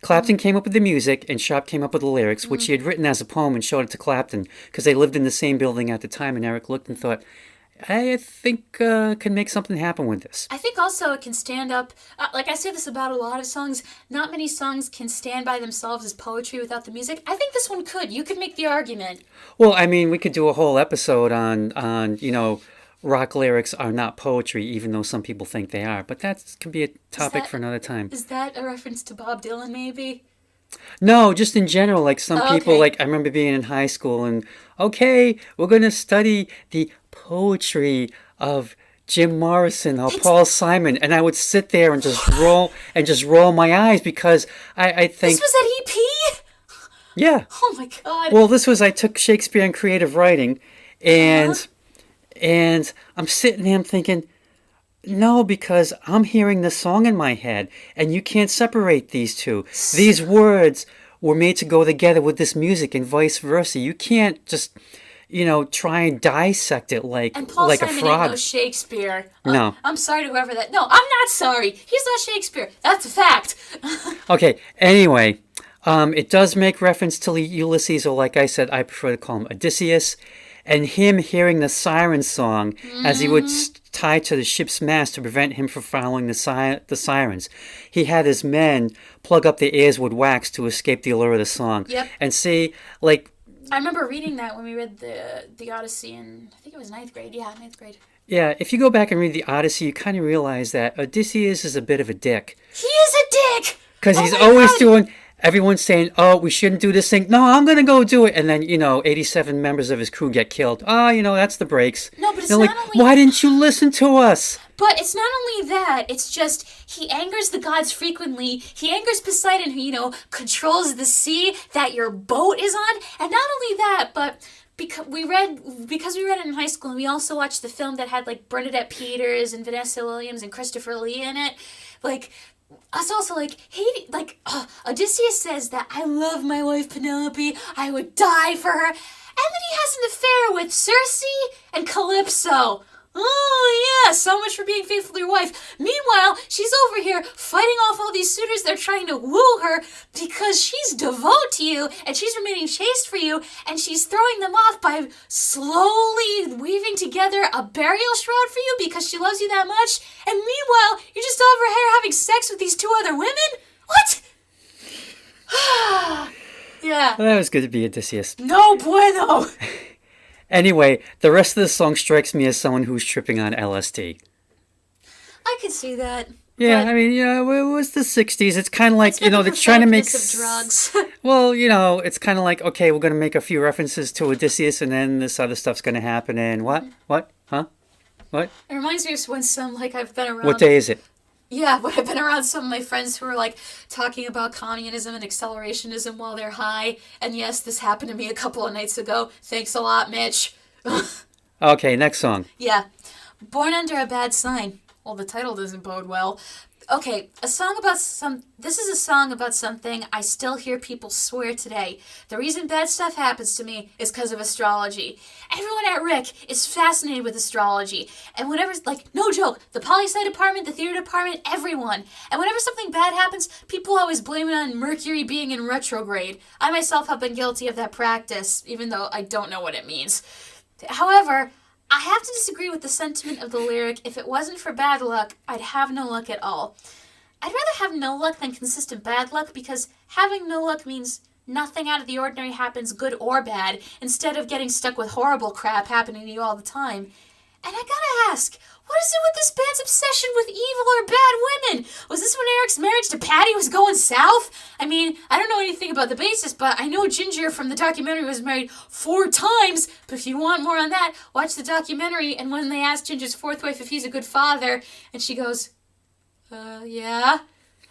Clapton came up with the music, and Sharp came up with the lyrics, which he had written as a poem and showed it to Clapton, because they lived in the same building at the time, and Eric looked and thought, I think can make something happen with this. I think also it can stand up, like I say this about a lot of songs, not many songs can stand by themselves as poetry without the music. I think this one could. You could make the argument. Well, I mean, we could do a whole episode on rock lyrics are not poetry, even though some people think they are. But that could be a topic for another time. Is that a reference to Bob Dylan, maybe? No, just in general, like some people, like I remember being in high school and, okay, we're going to study the poetry of Jim Morrison or Paul Simon, and I would sit there and just roll my eyes because I think... This was at EP? Yeah. Oh my God. Well, I took Shakespeare and creative writing, and I'm sitting there thinking, no, because I'm hearing the song in my head, and you can't separate these two. These words were made to go together with this music and vice versa. You can't just, try and dissect it like and Paul like Simon a frog. Ain't no Shakespeare. No. I'm sorry to whoever that... No, I'm not sorry. He's not Shakespeare. That's a fact. Okay, anyway, it does make reference to Ulysses, or like I said, I prefer to call him Odysseus, and him hearing the siren song as he would tie to the ship's mast to prevent him from following the sirens. He had his men plug up their ears with wax to escape the allure of the song. Yep. And see, like... I remember reading that when we read the Odyssey in, I think it was 9th grade. Yeah, 9th grade. Yeah, if you go back and read the Odyssey, you kind of realize that Odysseus is a bit of a dick. He is a dick! Because he's always doing... Everyone's saying, oh, we shouldn't do this thing. No, I'm going to go do it. And then, 87 members of his crew get killed. Oh, that's the breaks. No, but it's They're not like, only... why didn't you listen to us? But it's not only that. It's just he angers the gods frequently. He angers Poseidon, who, controls the sea that your boat is on. And not only that, but... Because we read it in high school, and we also watched the film that had, like, Bernadette Peters and Vanessa Williams and Christopher Lee in it. Like... Us also, Odysseus says that I love my wife Penelope, I would die for her, and then he has an affair with Circe and Calypso. Oh, yeah, so much for being faithful to your wife. Meanwhile, she's over here fighting off all these suitors that are trying to woo her because she's devout to you, and she's remaining chaste for you, and she's throwing them off by slowly weaving together a burial shroud for you because she loves you that much, and meanwhile, you're just over here having sex with these two other women? What? Yeah. Well, that was good to be Odysseus. No bueno. Anyway, the rest of the song strikes me as someone who's tripping on LSD. I could see that. Yeah, I mean, it was the 60s. It's kind of like, they're trying to make... of drugs. Well, it's kind of like, okay, we're going to make a few references to Odysseus, and then this other stuff's going to happen, and what? What? Huh? What? It reminds me of when I've been around... What day is it? Yeah, but I've been around some of my friends who are like talking about communism and accelerationism while they're high. And yes, this happened to me a couple of nights ago. Thanks a lot, Mitch. Okay, next song. Yeah. Born Under a Bad Sign. Well, the title doesn't bode well. Okay, this is a song about something I still hear people swear today. The reason bad stuff happens to me is because of astrology. Everyone at Rick is fascinated with astrology. And whenever, like, no joke, the poli-sci department, the theater department, everyone. And whenever something bad happens, people always blame it on Mercury being in retrograde. I myself have been guilty of that practice, even though I don't know what it means. However, I have to disagree with the sentiment of the lyric. If it wasn't for bad luck, I'd have no luck at all. I'd rather have no luck than consistent bad luck, because having no luck means nothing out of the ordinary happens, good or bad, instead of getting stuck with horrible crap happening to you all the time. And I gotta ask, what is it with this band's obsession with evil or bad women? Was this when Eric's marriage to Patty was going south? I mean, I don't know anything about the bassist, but I know Ginger from the documentary was married 4 times. But if you want more on that, watch the documentary. And when they ask Ginger's 4th wife if he's a good father, and she goes, yeah.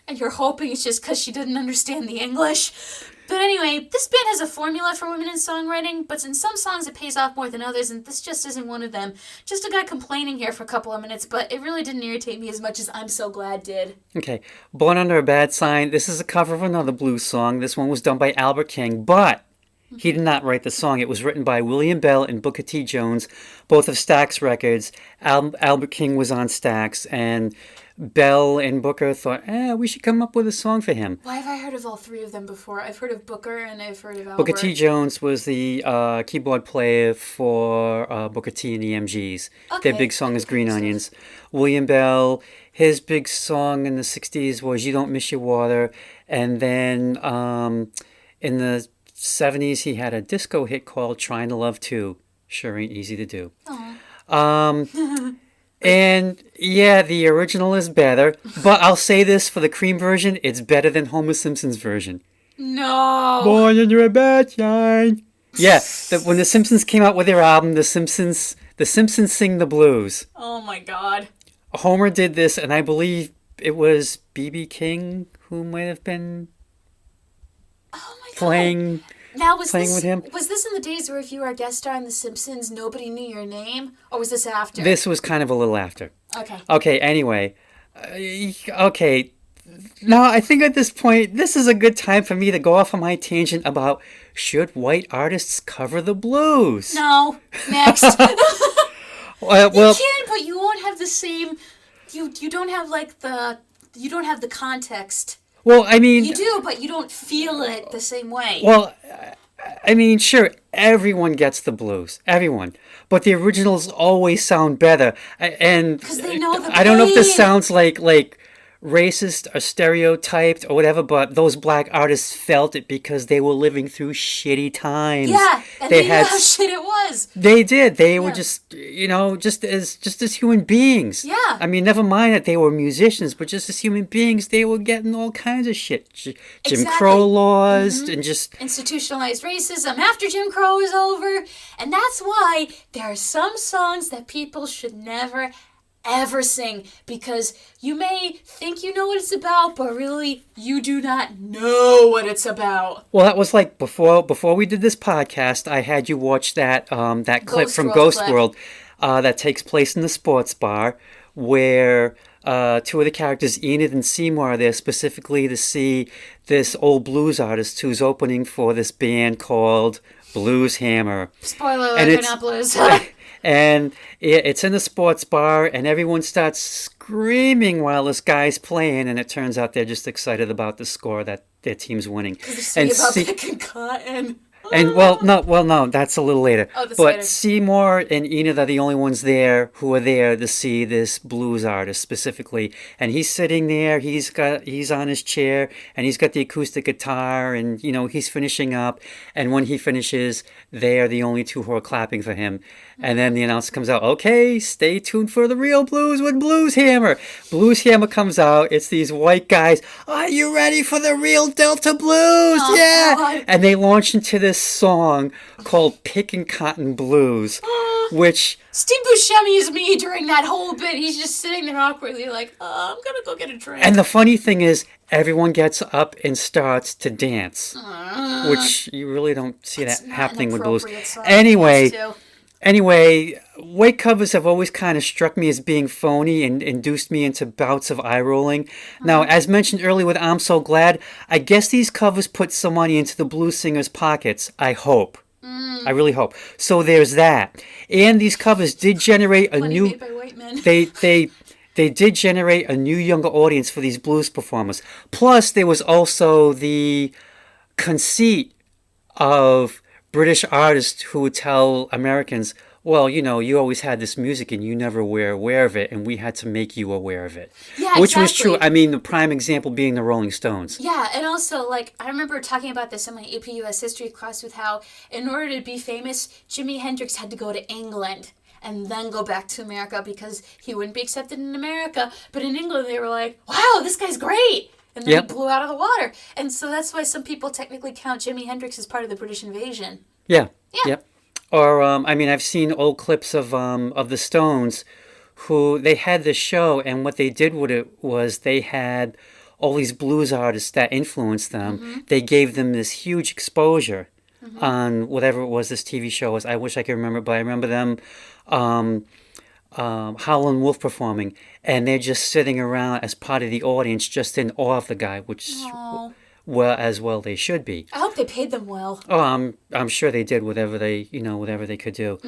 And you're hoping it's just because she didn't understand the English. But anyway, this band has a formula for women in songwriting, but in some songs it pays off more than others, and this just isn't one of them. Just a guy complaining here for a couple of minutes, but it really didn't irritate me as much as I'm So Glad did. Okay, Born Under a Bad Sign. This is a cover of another blues song. This one was done by Albert King, but he did not write the song. It was written by William Bell and Booker T. Jones, both of Stax Records. Albert King was on Stax, and Bell and Booker thought, we should come up with a song for him. Why have I heard of all 3 of them before? I've heard of Booker and I've heard of Albert. Booker T. Jones was the keyboard player for Booker T and the MGs. Okay. Their big song is Green Onions. William Bell, his big song in the 60s was You Don't Miss Your Water. And then in the 70s, he had a disco hit called Trying to Love Too. Sure ain't easy to do. And yeah, the original is better, but I'll say this for the Cream version, it's better than Homer Simpson's version. No. Born Under a Bad Sign. Yeah, when the Simpsons came out with their album, the Simpsons Sing the Blues. Oh my God. Homer did this, and I believe it was B.B. King who might have been playing. Now, was with him. Was this in the days where if you were a guest star on The Simpsons, nobody knew your name? Or was this after? This was kind of a little after. Okay. Okay, anyway. Okay. Now, I think at this point, this is a good time for me to go off on my tangent about should white artists cover the blues? No. Next. Well, you can, but you won't have the same... You don't have, like, You don't have the context. Well, I mean... You do, but you don't feel it the same way. Well, I mean, sure, everyone gets the blues. Everyone. But the originals always sound better. And because they know the pain. I don't know if this sounds like racist or stereotyped or whatever, but those black artists felt it because they were living through shitty times. Yeah, and they knew how shit it was. They did. They were just, just as human beings. Yeah. I mean, never mind that they were musicians, but just as human beings, they were getting all kinds of shit. Jim Crow laws and just... institutionalized racism after Jim Crow is over. And that's why there are some songs that people should never ever sing, because you may think you know what it's about, but really you do not know what it's about. Well, that was like before we did this podcast, I had you watch that clip from Ghost World that takes place in the sports bar, where 2 of the characters, Enid and Seymour, are there specifically to see this old blues artist who's opening for this band called Blues Hammer. Spoiler alert, they're not blues. And it's in a sports bar, and everyone starts screaming while this guy's playing, and it turns out they're just excited about the score that their team's winning. And about picking cotton. And no, that's a little later. Oh, that's but later. Seymour and Enid are the only ones there who are there to see this blues artist specifically. And he's sitting there, he's on his chair, and he's got the acoustic guitar, and he's finishing up. And when he finishes, they are the only 2 who are clapping for him. And then the announcer comes out, okay, stay tuned for the real blues with Blues Hammer. Blues Hammer comes out. It's these white guys. Are you ready for the real Delta Blues? Oh, yeah. God. And they launch into this song called Pickin' Cotton Blues. which... Steve Buscemi is me during that whole bit. He's just sitting there awkwardly like, I'm going to go get a drink. And the funny thing is, everyone gets up and starts to dance, which you really don't see that happening with blues. Anyway, white covers have always kind of struck me as being phony and induced me into bouts of eye rolling. Now, as mentioned earlier with I'm So Glad, I guess these covers put some money into the blues singers' pockets. I hope. I really hope. So there's that. And these covers did generate a money new... made by white men. They did generate a new younger audience for these blues performers. Plus, there was also the conceit of British artists who would tell Americans, well, you always had this music and you never were aware of it, and we had to make you aware of it. Yeah, Which was true. I mean, the prime example being the Rolling Stones. Yeah, and also, I remember talking about this in my AP US history class with how, in order to be famous, Jimi Hendrix had to go to England and then go back to America because he wouldn't be accepted in America. But in England, they were like, wow, this guy's great! And then he blew out of the water. And so that's why some people technically count Jimi Hendrix as part of the British invasion. Yeah. Yep. Or, I've seen old clips of the Stones who they had this show, and what they did with it was they had all these blues artists that influenced them. They gave them this huge exposure on whatever it was this TV show was. I wish I could remember it, but I remember them Howlin' Wolf performing, and they're just sitting around as part of the audience, just in awe of the guy, which as well they should be. I hope they paid them well. Oh, I'm sure they did whatever they could do.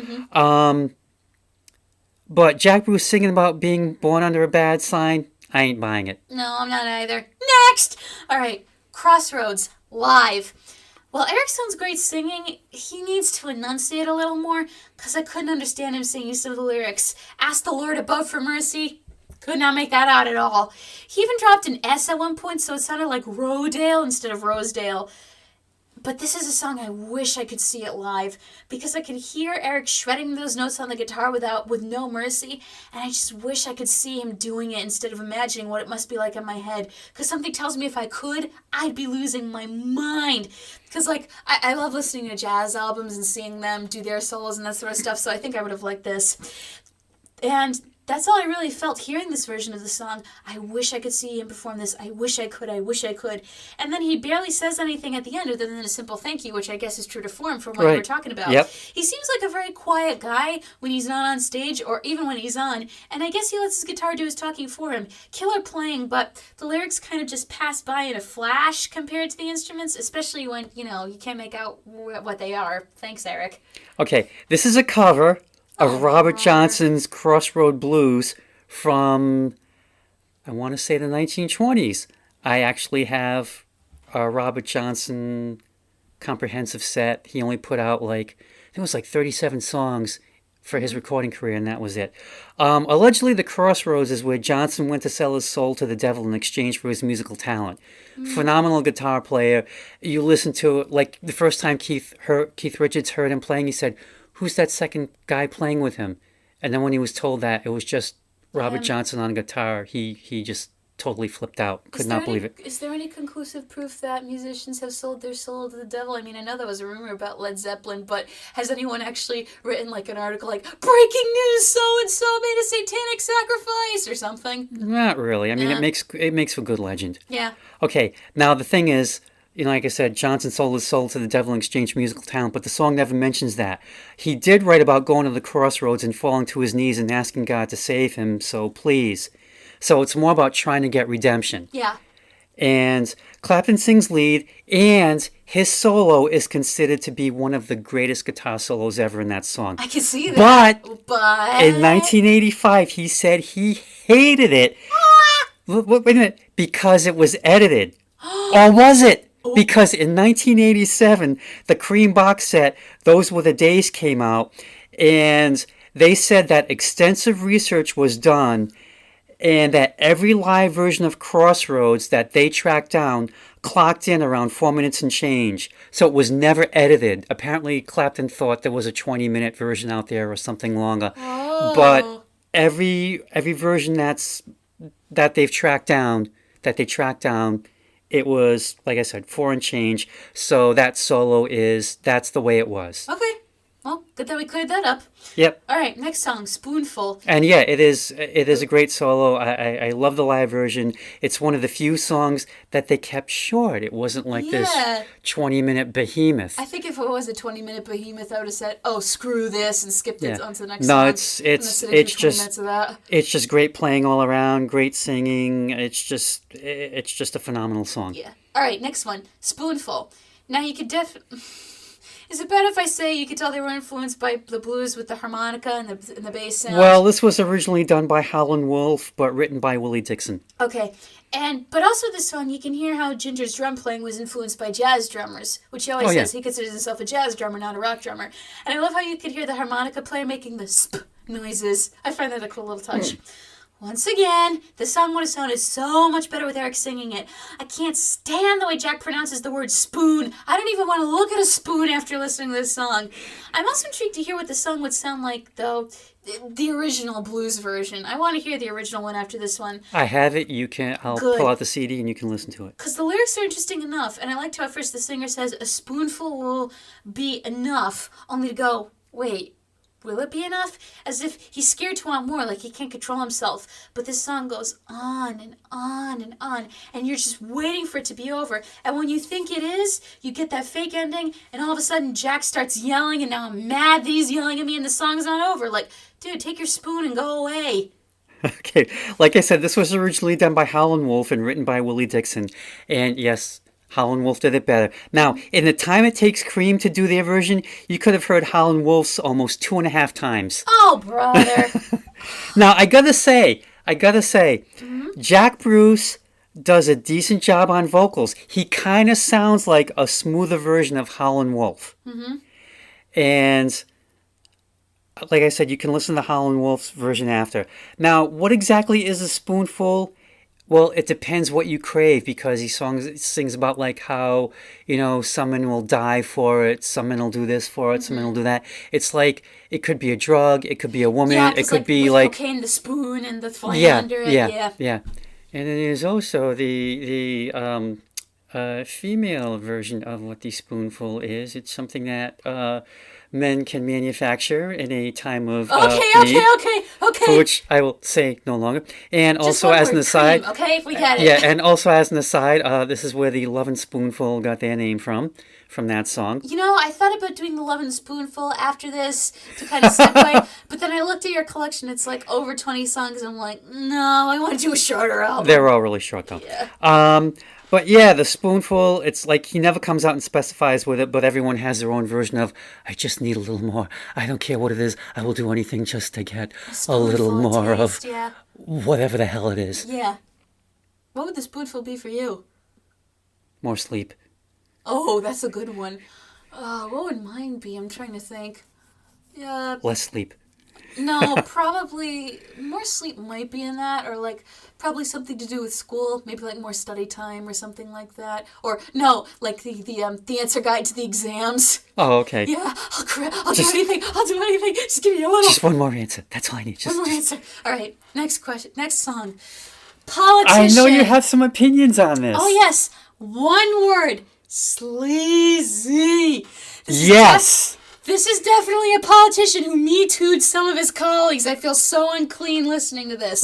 But Jack Bruce singing about being born under a bad sign, I ain't buying it. No, I'm not either. Next! All right, Crossroads, live. While Eric sounds great singing, he needs to enunciate a little more, because I couldn't understand him singing some of the lyrics. Ask the Lord above for mercy. Could not make that out at all. He even dropped an S at one point, so it sounded like Rodale instead of Rosedale. But this is a song I wish I could see it live, because I could hear Eric shredding those notes on the guitar with no mercy, and I just wish I could see him doing it instead of imagining what it must be like in my head. Because something tells me if I could, I'd be losing my mind. Because, I love listening to jazz albums and seeing them do their solos and that sort of stuff, so I think I would have liked this. And that's all I really felt hearing this version of the song. I wish I could see him perform this. I wish I could. I wish I could. And then he barely says anything at the end other than a simple thank you, which I guess is true to form from what we were talking about. Yep. He seems like a very quiet guy when he's not on stage or even when he's on. And I guess he lets his guitar do his talking for him. Killer playing, but the lyrics kind of just pass by in a flash compared to the instruments, especially when, you can't make out what they are. Thanks, Eric. Okay, this is a cover of Robert Johnson's Crossroad Blues from, I want to say, the 1920s. I actually have a Robert Johnson comprehensive set. He only put out I think it was 37 songs for his recording career, and that was it. Allegedly, the Crossroads is where Johnson went to sell his soul to the devil in exchange for his musical talent. Phenomenal guitar player. You listen to it, the first time Keith Richards heard him playing, he said, "Who's that second guy playing with him?" And then when he was told that it was just Robert Johnson on guitar, he just totally flipped out. Could not believe it. Is there any conclusive proof that musicians have sold their soul to the devil? I mean, I know there was a rumor about Led Zeppelin, but has anyone actually written an article breaking news, so-and-so made a satanic sacrifice or something? Not really. I mean, it makes for good legend. Yeah. Okay, now the thing is, like I said, Johnson sold his soul to the devil in exchange for musical talent, but the song never mentions that. He did write about going to the crossroads and falling to his knees and asking God to save him, so please. So it's more about trying to get redemption. Yeah. And Clapton sings lead, and his solo is considered to be one of the greatest guitar solos ever in that song. I can see that. But in 1985, he said he hated it. Wait a minute. Because it was edited. Or was it? Because in 1987, the Cream box set, Those Were the Days, came out, and they said that extensive research was done and that every live version of Crossroads that they tracked down clocked in around 4 minutes and change. So it was never edited. Apparently, Clapton thought there was a 20-minute version out there or something longer. Oh. But every version that they tracked down, it was, like I said, 4 and change. So that solo that's the way it was. Okay. Well, Good that we cleared that up. Yep. All right, next song, Spoonful. And yeah, it is a great solo. I love the live version. It's one of the few songs that they kept short. It wasn't like this 20-minute behemoth. I think if it was a 20-minute behemoth, I would have said, "Oh, screw this," and skipped it onto the next song. No, it's just great playing all around, great singing. It's just a phenomenal song. Yeah. All right, next one, Spoonful. Now you could Is it bad if I say you could tell they were influenced by the blues with the harmonica and the bass sound? Well, this was originally done by Howlin' Wolf, but written by Willie Dixon. Okay, but also this song, you can hear how Ginger's drum playing was influenced by jazz drummers, which he always says he considers himself a jazz drummer, not a rock drummer. And I love how you could hear the harmonica player making the sp noises. I find that a cool little touch. Once again, this song would have sounded so much better with Eric singing it. I can't stand the way Jack pronounces the word spoon. I don't even want to look at a spoon after listening to this song. I'm also intrigued to hear what the song would sound like, though, the original blues version. I want to hear the original one after this one. I have it. I'll pull out the CD and you can listen to it. Because the lyrics are interesting enough, and I liked how at first the singer says, a spoonful will be enough, only to go, wait, will it be enough? As if he's scared to want more, like he can't control himself. But this song goes on and on and on, and you're just waiting for it to be over. And when you think it is, you get that fake ending, and all of a sudden Jack starts yelling, and now I'm mad that he's yelling at me, and the song's not over. Like, dude, take your spoon and go away. Okay, like I said, this was originally done by Howlin' Wolf and written by Willie Dixon. And yes, Howlin' Wolf did it better. Now, in the time it takes Cream to do their version, you could have heard Howlin' Wolf's almost 2.5 times. Oh, brother. Now, I gotta say, Jack Bruce does a decent job on vocals. He kind of sounds like a smoother version of Howlin' Wolf. And like I said, you can listen to Howlin' Wolf's version after. Now, what exactly is a spoonful? Well, it depends what you crave, because he sings about like how, some men will die for it, some men will do this for it, some men will do that. It's like, it could be a drug, it could be a woman, it could be like cocaine, the spoon, and the flying under it. Yeah. And then there's also the female version of what the spoonful is. It's something that men can manufacture in a time of need, for which I will say no longer. And just also as an aside, Cream, okay, if we get it. Yeah, and also as an aside, this is where the Lovin' Spoonful got their name from that song. I thought about doing the Lovin' Spoonful after this to kind of segue, but then I looked at your collection, it's like over 20 songs, and I'm like, no, I want to do a shorter album. They're all really short though. Yeah. But yeah, the spoonful, it's like he never comes out and specifies with it, but everyone has their own version of, I just need a little more. I don't care what it is. I will do anything just to get a little more taste, of whatever the hell it is. Yeah. What would the spoonful be for you? More sleep. Oh, that's a good one. What would mine be? I'm trying to think. Less sleep. No, probably more sleep might be in that, or like probably something to do with school, maybe like more study time or something like that. Or no, like the answer guide to the exams. Oh, okay. Yeah, I'll do anything. Just give me a little. Just one more answer. That's all I need. One more answer. All right. Next question. Next song. Politician. I know you have some opinions on this. Oh yes. One word. Sleazy. Yes. This is definitely a politician who Me Too'd some of his colleagues. I feel so unclean listening to this.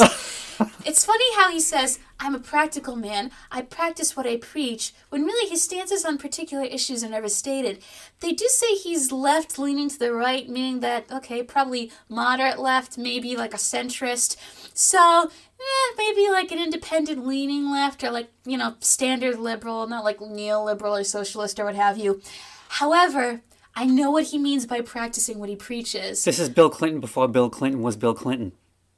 It's funny how he says, I'm a practical man. I practice what I preach, when really his stances on particular issues are never stated. They do say he's left leaning to the right, meaning that, okay, probably moderate left, maybe like a centrist. So, maybe like an independent leaning left, or like, standard liberal, not like neoliberal or socialist or what have you. However, I know what he means by practicing what he preaches. This is Bill Clinton before Bill Clinton was Bill Clinton.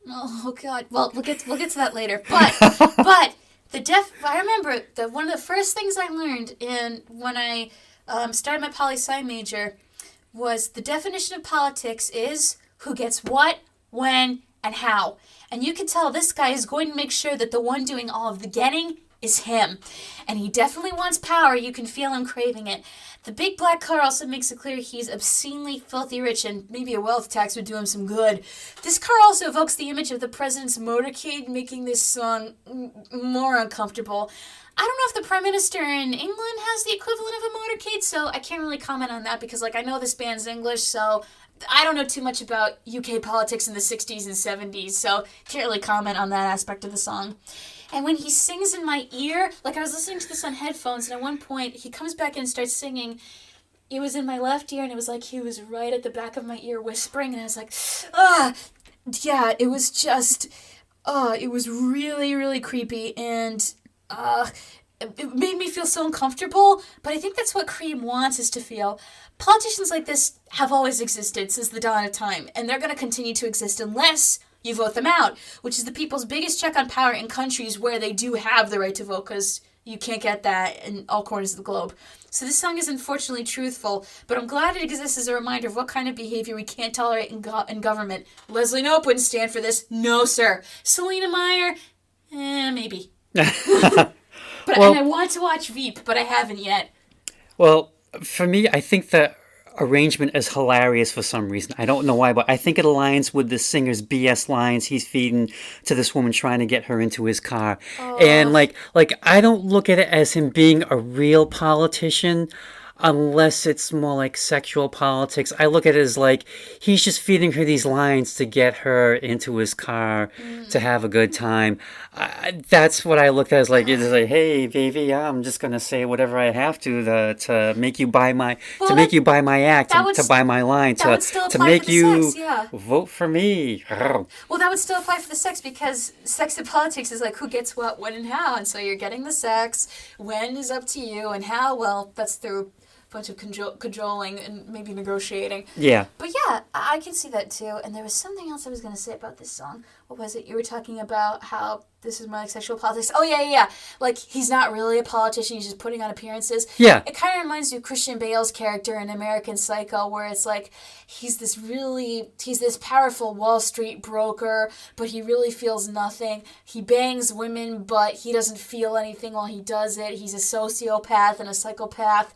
Oh God! Well, we'll get to that later. But I remember that one of the first things I learned when I started my poli-sci major was the definition of politics is who gets what, when, and how. And you can tell this guy is going to make sure that the one doing all of the getting is him. And he definitely wants power. You can feel him craving it. The big black car also makes it clear he's obscenely filthy rich, and maybe a wealth tax would do him some good. This car also evokes the image of the president's motorcade, making this song more uncomfortable. I don't know if the Prime Minister in England has the equivalent of a motorcade so I can't really comment on that because, like, I know this band's English, so I don't know too much about UK politics in the 60s and 70s, so can't really comment on that aspect of the song. And when he sings in my ear, like, I was listening to this on headphones, and at one point, he comes back in and starts singing. It was in my left ear, and it was like he was right at the back of my ear whispering, and I was like, yeah, it was just, it was really, really creepy, and, it made me feel so uncomfortable, but I think that's what Cream wants us to feel. Politicians like this have always existed since the dawn of time, and they're going to continue to exist unless you vote them out, which is the people's biggest check on power in countries where they do have the right to vote, because you can't get that in all corners of the globe. So this song is unfortunately truthful, but I'm glad it exists as a reminder of what kind of behavior we can't tolerate in government. Leslie Knope wouldn't stand for this. No, sir. Selena Meyer? Maybe. And I want to watch Veep, but I haven't yet. Well, for me, I think the arrangement is hilarious for some reason. I don't know why, but I think it aligns with the singer's BS lines he's feeding to this woman trying to get her into his car. Oh. And like I don't look at it as him being a real politician unless it's more like sexual politics. I look at it as like he's just feeding her these lines to get her into his car to have a good time. That's what I looked at as like, it's like, hey baby, I'm just gonna say whatever I have to make you buy my make you buy my act, to buy my line, to make you vote for me. Well, that would still apply for the sex, because sex in politics is like who gets what, when, and how, and so you're getting the sex. When is up to you, and how, well, that's through bunch of cajoling and maybe negotiating. Yeah. But yeah, I can see that too. And there was something else I was going to say about this song. What was it? You were talking about how this is more like sexual politics. Oh, yeah. Like, he's not really a politician. He's just putting on appearances. Yeah. It kind of reminds me of Christian Bale's character in American Psycho, where it's like, he's this powerful Wall Street broker, but he really feels nothing. He bangs women, but he doesn't feel anything while he does it. He's a sociopath and a psychopath.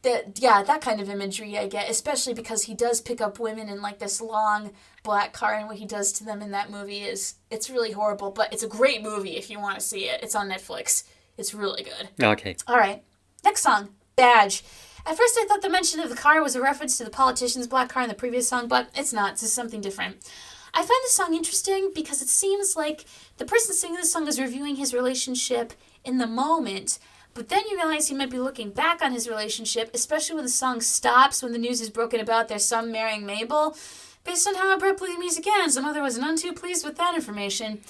That kind of imagery I get, especially because he does pick up women in like this long black car, and what he does to them in that movie it's really horrible, but it's a great movie if you want to see it. It's on Netflix. It's really good. Okay. All right. Next song, Badge. At first I thought the mention of the car was a reference to the politician's black car in the previous song, but it's not. It's just something different. I find this song interesting because it seems like the person singing this song is reviewing his relationship in the moment, but then you realize he might be looking back on his relationship, especially when the song stops, when the news is broken about their son marrying Mabel. Based on how abruptly the music ends, the mother was none too pleased with that information.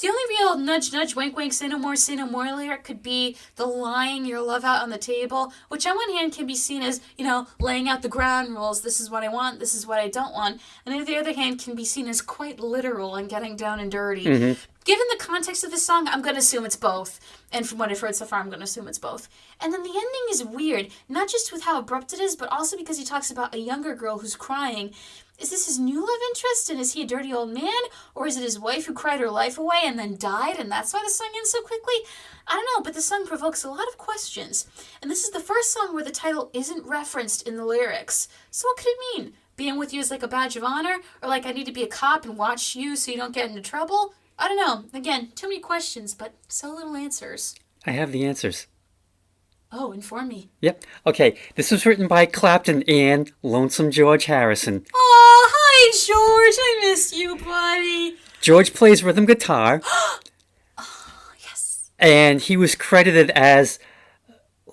The only real nudge, nudge, wink, wink, say no more lyric could be the lying your love out on the table, which on one hand can be seen as, laying out the ground rules. This is what I want, this is what I don't want. And on the other hand can be seen as quite literal and getting down and dirty. Mm-hmm. Given the context of the song, I'm going to assume it's both. And from what I've heard so far, I'm going to assume it's both. And then the ending is weird, not just with how abrupt it is, but also because he talks about a younger girl who's crying. Is this his new love interest, and is he a dirty old man? Or is it his wife who cried her life away and then died, and that's why the song ends so quickly? I don't know, but the song provokes a lot of questions. And this is the first song where the title isn't referenced in the lyrics. So what could it mean? Being with you is like a badge of honor? Or like I need to be a cop and watch you so you don't get into trouble? I don't know. Again, too many questions, but so little answers. I have the answers. Oh, inform me. Yep. Okay, this was written by Clapton and Lonesome George Harrison. Oh, hi, George. I missed you, buddy. George plays rhythm guitar. Oh, yes. And he was credited as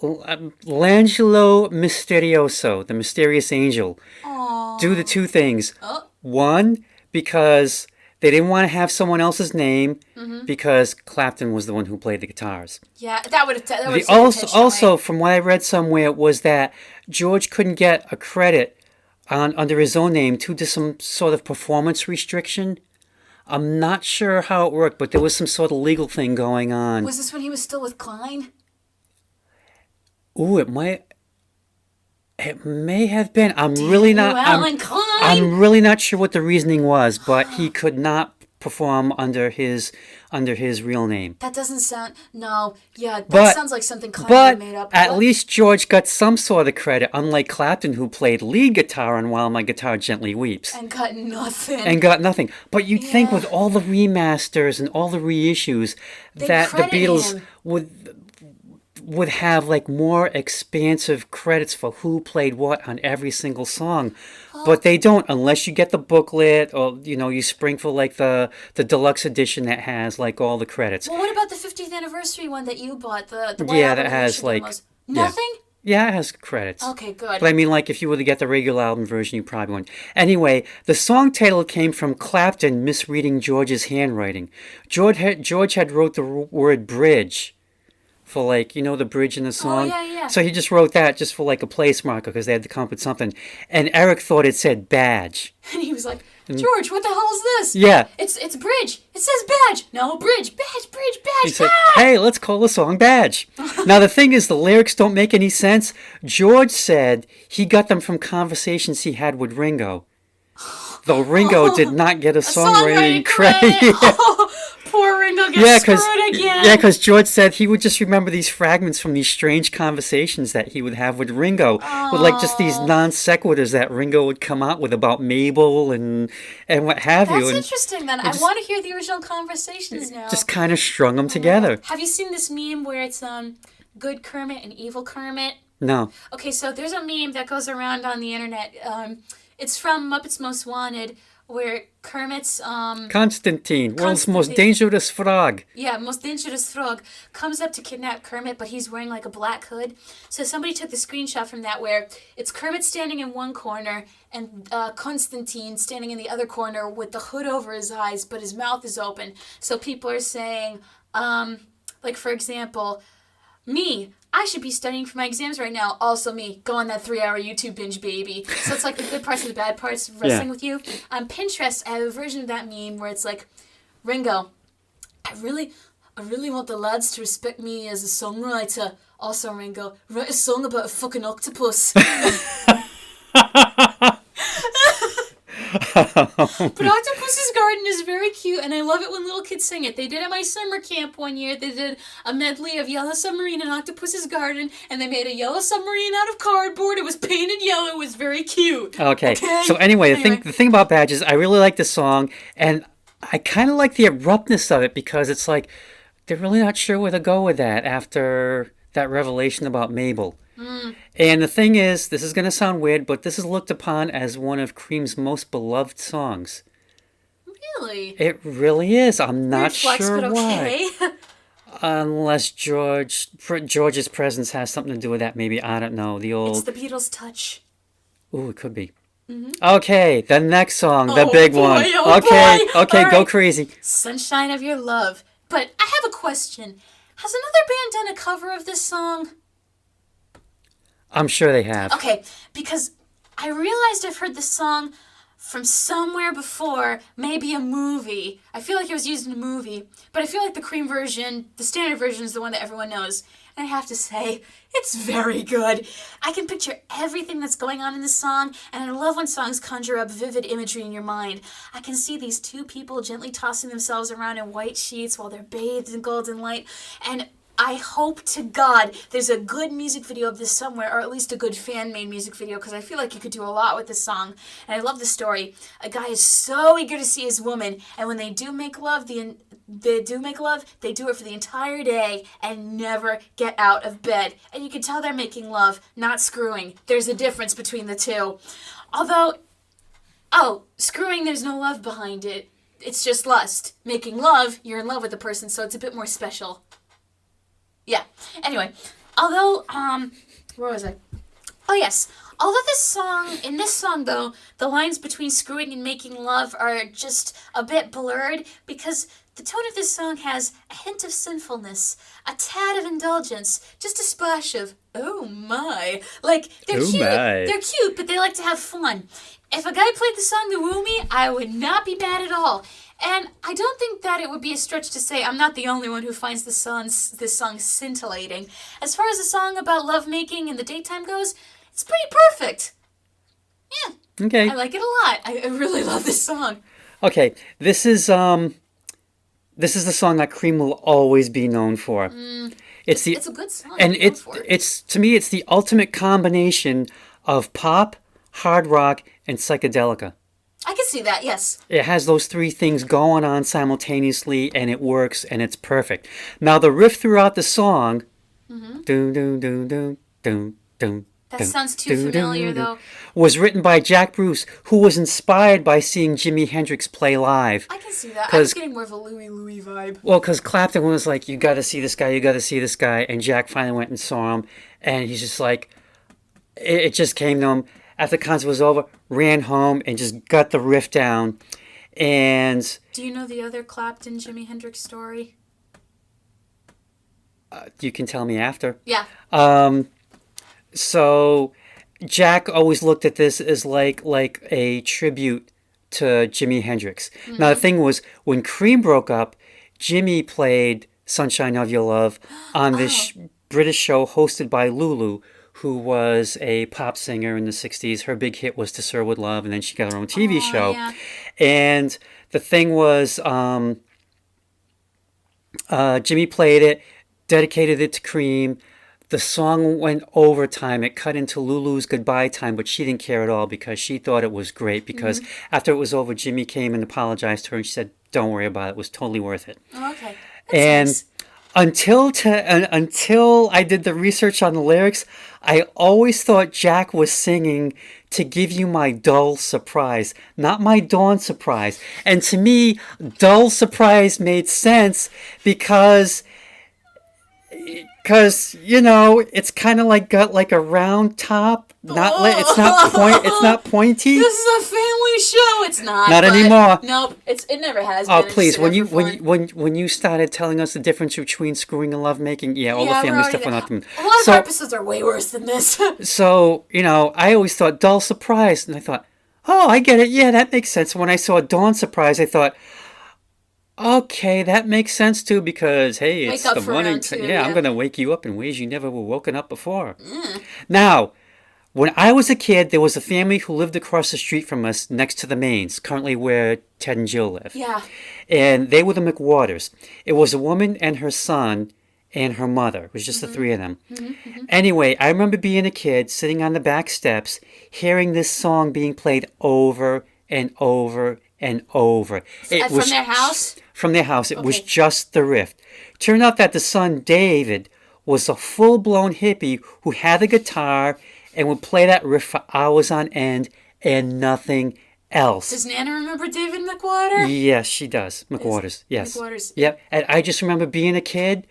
L'Angelo Misterioso, the mysterious angel. Aww. Due to two things. One, because they didn't want to have someone else's name, because Clapton was the one who played the guitars. Yeah, that would have also, from what I read somewhere, was that George couldn't get a credit under his own name due to some sort of performance restriction. I'm not sure how it worked, but there was some sort of legal thing going on. Was this when he was still with Klein? Ooh, it may have been. I'm really not sure what the reasoning was, but he could not perform under his real name. That doesn't sound... No. Yeah, that sounds like something Klein made up. But at least George got some sort of credit, unlike Clapton, who played lead guitar on While My Guitar Gently Weeps. And got nothing. But you'd think with all the remasters and all the reissues that the Beatles would have like more expansive credits for who played what on every single song. But they don't unless you get the booklet or you sprinkle like the deluxe edition that has like all the credits. Well, what about the 50th anniversary one that you bought? The White Yeah, Album that has reissue like demos? Nothing? Yeah, it has credits. Okay, good. But I mean, like, if you were to get the regular album version, you probably wouldn't. Anyway, the song title came from Clapton misreading George's handwriting. George had wrote the word bridge for, like, the bridge in the song. Oh, yeah. So he just wrote that just for, like, a place marker because they had to come up with something. And Eric thought it said badge. And he was like, George, what the hell is this? Yeah. It's bridge. It says badge. No, bridge. Badge. He said, hey, let's call the song Badge. Now, the thing is, the lyrics don't make any sense. George said he got them from conversations he had with Ringo. Though Ringo did not get a songwriting credit. Poor Ringo gets screwed again. Yeah, because George said he would just remember these fragments from these strange conversations that he would have with Ringo. With like just these non sequiturs that Ringo would come out with about Mabel and what have you. That's interesting then. I want to hear the original conversations now. Just kind of strung them together. Have you seen this meme where it's Good Kermit and Evil Kermit? No. Okay, so there's a meme that goes around on the internet. It's from Muppets Most Wanted, where Kermit's Constantine, world's most dangerous frog. Yeah, most dangerous frog comes up to kidnap Kermit, but he's wearing like a black hood. So somebody took the screenshot from that where it's Kermit standing in one corner and Constantine standing in the other corner with the hood over his eyes, but his mouth is open. So people are saying, like for example, me, I should be studying for my exams right now. Also me, go on that 3-hour YouTube binge, baby. So it's like the good parts and the bad parts wrestling with you. On Pinterest, I have a version of that meme where it's like, Ringo, I really want the lads to respect me as a songwriter. Also, Ringo, write a song about a fucking octopus. But Octopus's Garden is very cute, and I love it when little kids sing it. They did at my summer camp one year. They did a medley of Yellow Submarine and Octopus's Garden, and they made a yellow submarine out of cardboard. It was painted yellow. It was very cute. Okay. So anyway, the thing about Badge is I really like the song, and I kind of like the abruptness of it because it's like they're really not sure where to go with that after that revelation about Mabel. And the thing is, this is going to sound weird, but this is looked upon as one of Cream's most beloved songs. Really? It really is. I'm not sure but okay. why. Unless George's presence has something to do with that, maybe. I don't know. It's the Beatles' touch. Ooh, it could be. Mm-hmm. Okay, the next song, the big one. Okay, right. Go crazy. Sunshine of Your Love. But I have a question. Has another band done a cover of this song? I'm sure they have. Okay, because I realized I've heard this song from somewhere before, maybe a movie. I feel like it was used in a movie, but I feel like the Cream version, the standard version, is the one that everyone knows. And I have to say, it's very good. I can picture everything that's going on in this song, and I love when songs conjure up vivid imagery in your mind. I can see these two people gently tossing themselves around in white sheets while they're bathed in golden light, and I hope to God there's a good music video of this somewhere, or at least a good fan-made music video, because I feel like you could do a lot with this song. And I love the story. A guy is so eager to see his woman, and when they do make love, they do it for the entire day and never get out of bed. And you can tell they're making love, not screwing. There's a difference between the two. Although, screwing, there's no love behind it. It's just lust. Making love, you're in love with the person, so it's a bit more special. Yeah. Anyway, although, where was I? Oh, yes. Although in this song, though, the lines between screwing and making love are just a bit blurred because the tone of this song has a hint of sinfulness, a tad of indulgence, just a splash of, oh my. Like, they're cute. They're cute, but they like to have fun. If a guy played the song The Woo Me, I would not be bad at all. And I don't think that it would be a stretch to say I'm not the only one who finds this song scintillating. As far as a song about lovemaking in the daytime goes, it's pretty perfect. Yeah. Okay. I like it a lot. I really love this song. Okay, this is the song that Cream will always be known for. It's a good song. And it's to me it's the ultimate combination of pop, hard rock, and psychedelica. I can see that, yes. It has those three things going on simultaneously, and it works, and it's perfect. Now, the riff throughout the song Doom, doom, doom, doom, doom, doom. That sounds too familiar, though. Was written by Jack Bruce, who was inspired by seeing Jimi Hendrix play live. I can see that. I was getting more of a Louie vibe. Well, because Clapton was like, you got to see this guy, you got to see this guy. And Jack finally went and saw him. And he's just like, it just came to him. After the concert was over, ran home and just got the riff down. And... Do you know the other Clapton Jimi Hendrix story? You can tell me after. Yeah. So Jack always looked at this as like a tribute to Jimi Hendrix. Mm-hmm. Now the thing was, when Cream broke up, Jimmy played Sunshine of Your Love on this British show hosted by Lulu, who was a pop singer in the 60s. Her big hit was To Sir With Love, and then she got her own TV show. Yeah. And the thing was, Jimmy played it, dedicated it to Cream. The song went overtime. It cut into Lulu's goodbye time, but she didn't care at all because she thought it was great. Because after it was over, Jimmy came and apologized to her, and she said, "Don't worry about it. It was totally worth it." Oh, okay. That's nice. Until I did the research on the lyrics, I always thought Jack was singing "To Give You My Dull Surprise," not my dawn surprise. And to me, dull surprise made sense because it's kind of like got like a round top. It's not pointy. This is a family show. It's not. Not anymore. Nope. It never has. Oh been. please! When you started telling us the difference between screwing and lovemaking, all the family stuff went out. A lot of episodes are way worse than this. So I always thought dull surprise, and I thought, oh, I get it. Yeah, that makes sense. When I saw dawn surprise, I thought, okay, that makes sense too, because hey, it's the morning. Yeah, I'm gonna wake you up in ways you never were woken up before. Now, when I was a kid, there was a family who lived across the street from us, next to the Mains, currently where Ted and Jill live. Yeah. And they were the McWaters. It was a woman and her son and her mother. It was just the three of them. Anyway, I remember being a kid, sitting on the back steps, hearing this song being played over and over and over. From their house? From their house. It was just the riff. Turned out that the son, David, was a full-blown hippie who had a guitar and would play that riff for hours on end and nothing else. Does Nana remember David McWater? Yes, she does. McWaters, yes. McWaters. Yep. And I just remember being a kid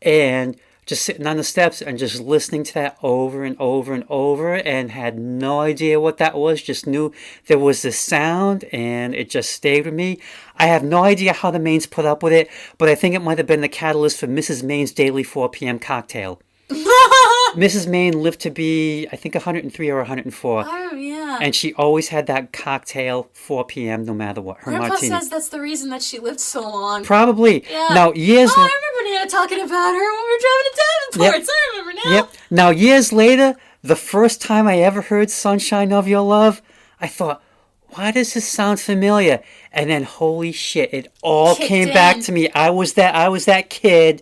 and just sitting on the steps and just listening to that over and over and over, and had no idea what that was. Just knew there was this sound, and it just stayed with me. I have no idea how the Mains put up with it, but I think it might have been the catalyst for Mrs. Maine's daily 4 p.m. cocktail. Mrs. Maine lived to be, I think, 103 or 104. Oh, yeah. And she always had that cocktail 4 p.m. no matter what. Her Grandpa martini. says that's the reason that she lived so long. Probably. Yeah. Now, years I remember Nana talking about her when we were driving to Davenport. Yep. I remember now. Yep. Now, years later, the first time I ever heard Sunshine of Your Love, I thought, why does this sound familiar? And then, holy shit, it all came back to me. I was that kid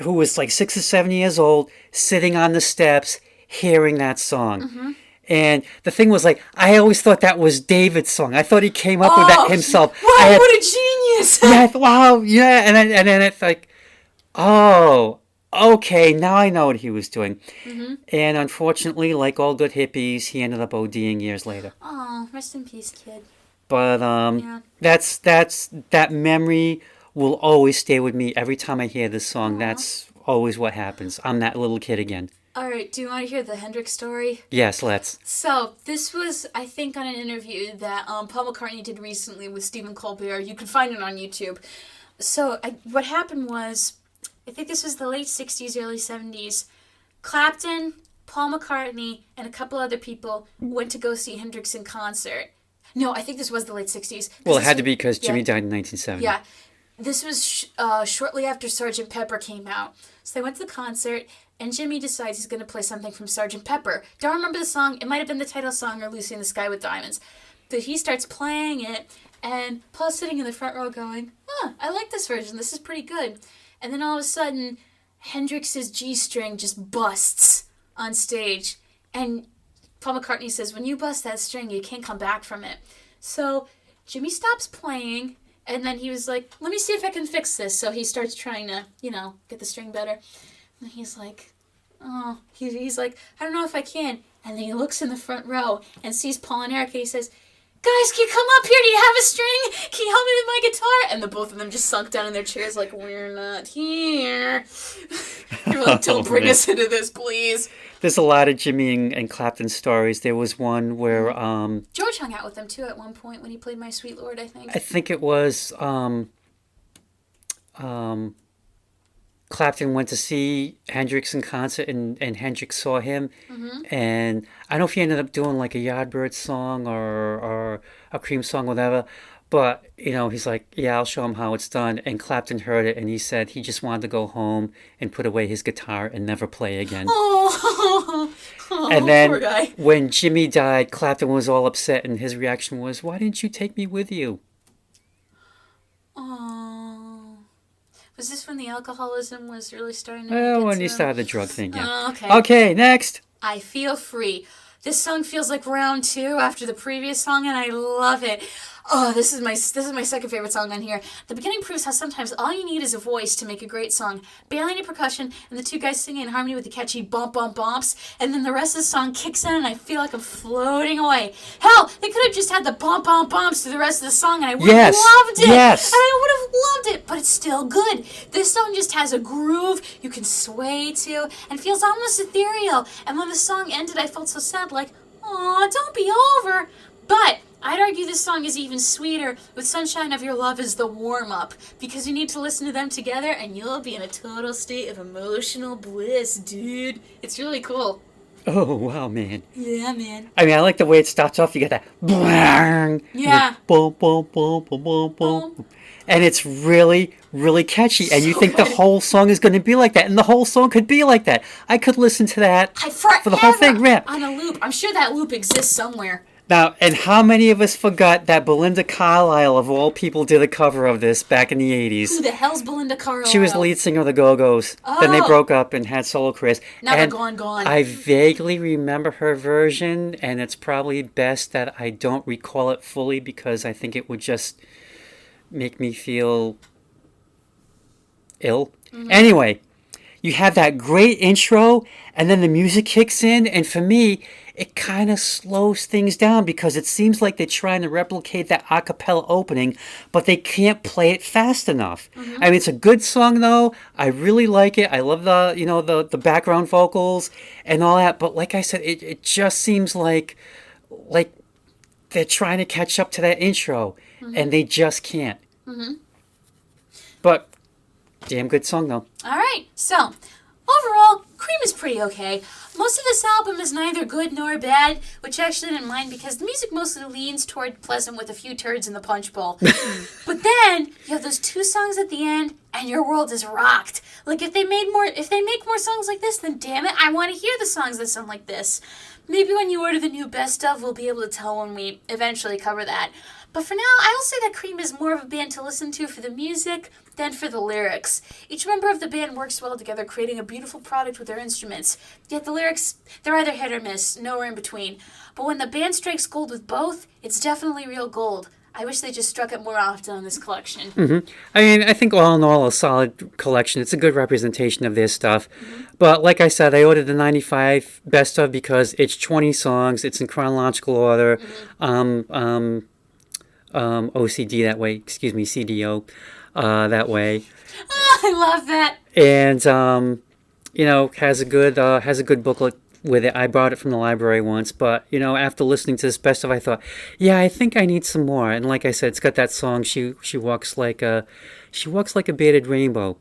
who was like 6 or 7 years old, sitting on the steps, hearing that song. And the thing was, like, I always thought that was David's song. I thought he came up with that himself. Wow, what a genius! Yeah, wow, yeah. And then it's like, oh, okay, now I know what he was doing. And unfortunately, like all good hippies, he ended up ODing years later. Oh, rest in peace, kid. But that's that memory will always stay with me. Every time I hear this song, that's always what happens. I'm that little kid again. All right, do you want to hear the Hendrix story? Yes, let's. So, this was, I think, on an interview that Paul McCartney did recently with Stephen Colbert. You can find it on YouTube. So, what happened was, I think this was the late 60s, early 70s. Clapton, Paul McCartney, and a couple other people went to go see Hendrix in concert. No, I think this was the late 60s. Well, it had to be because Jimmy died in 1970. Yeah. This was shortly after Sgt. Pepper came out. So they went to the concert, and Jimmy decides he's going to play something from Sgt. Pepper. Don't remember the song. It might have been the title song or Lucy in the Sky with Diamonds. But he starts playing it, and Paul's sitting in the front row going, I like this version. This is pretty good. And then all of a sudden, Hendrix's G string just busts on stage. And Paul McCartney says, when you bust that string, you can't come back from it. So Jimmy stops playing. And then he was like, let me see if I can fix this. So he starts trying to, get the string better. And he's like, oh, he's like, I don't know if I can. And then he looks in the front row and sees Paul and Eric, and he says, guys, can you come up here? Do you have a string? Can you help me with my guitar? And the both of them just sunk down in their chairs like, we're not here. You're like, don't bring us into this, please. There's a lot of Jimmy and Clapton stories. There was one where... George hung out with them, too, at one point when he played My Sweet Lord, I think. I think it was... Clapton went to see Hendrix in concert, and Hendrix saw him. And I don't know if he ended up doing like a Yardbird song or a Cream song, whatever. But, he's like, yeah, I'll show him how it's done. And Clapton heard it, and he said he just wanted to go home and put away his guitar and never play again. Oh, and then poor guy. When Jimmy died, Clapton was all upset, and his reaction was, why didn't you take me with you? Oh. Was this when the alcoholism was really starting to Well, get when to he him? started the drug thing, yeah. Oh, okay. Okay, next. I Feel Free. This song feels like round 2 after the previous song, and I love it. Oh, this is my second favorite song on here. The beginning proves how sometimes all you need is a voice to make a great song. Barely any percussion, and the two guys singing in harmony with the catchy bump, bump, bumps, and then the rest of the song kicks in, and I feel like I'm floating away. Hell, they could have just had the bump, bump, bumps through the rest of the song, and I would have loved it. Yes. And I would have loved it, but it's still good. This song just has a groove you can sway to, and feels almost ethereal. And when the song ended, I felt so sad, like, aw, don't be over. But I'd argue this song is even sweeter with Sunshine of Your Love as the warm-up, because you need to listen to them together and you'll be in a total state of emotional bliss, dude. It's really cool. Oh, wow, man. Yeah, man. I mean, I like the way it starts off. You get that blang. Yeah. Boom, boom, boom, boom, boom, boom. And it's really, really catchy. And you think the whole song is going to be like that. And the whole song could be like that. I could listen to that for the whole thing. Yeah. On a loop. I'm sure that loop exists somewhere. Now, and how many of us forgot that Belinda Carlisle, of all people, did a cover of this back in the 80s? Who the hell's Belinda Carlisle? She was the lead singer of the Go-Go's. Oh. Then they broke up and had solo careers. Now and they're gone. I vaguely remember her version, and it's probably best that I don't recall it fully because I think it would just make me feel ill. Anyway, you have that great intro, and then the music kicks in, and for me, it kind of slows things down because it seems like they're trying to replicate that a cappella opening, but they can't play it fast enough. I mean, it's a good song, though. I really like it. I love the background vocals and all that, but like I said, it just seems like they're trying to catch up to that intro, and they just can't. But damn good song, though. All right, so overall, Cream is pretty okay. Most of this album is neither good nor bad, which I actually didn't mind because the music mostly leans toward pleasant with a few turds in the punch bowl. But then you have those 2 songs at the end, and your world is rocked. Like if they make more songs like this, then damn it, I want to hear the songs that sound like this. Maybe when you order the new best of, we'll be able to tell when we eventually cover that. But for now, I will say that Cream is more of a band to listen to for the music than for the lyrics. Each member of the band works well together, creating a beautiful product with their instruments. Yet the lyrics, they're either hit or miss, nowhere in between. But when the band strikes gold with both, it's definitely real gold. I wish they just struck it more often on this collection. I mean, I think all in all, a solid collection. It's a good representation of their stuff. But like I said, I ordered the 95 best of because it's 20 songs. It's in chronological order. OCD that way. Excuse me, CDO that way. I love that. And has a good booklet with it. I bought it from the library once, but after listening to this best of, I thought, yeah, I think I need some more. And like I said, it's got that song, she walks like a bearded rainbow,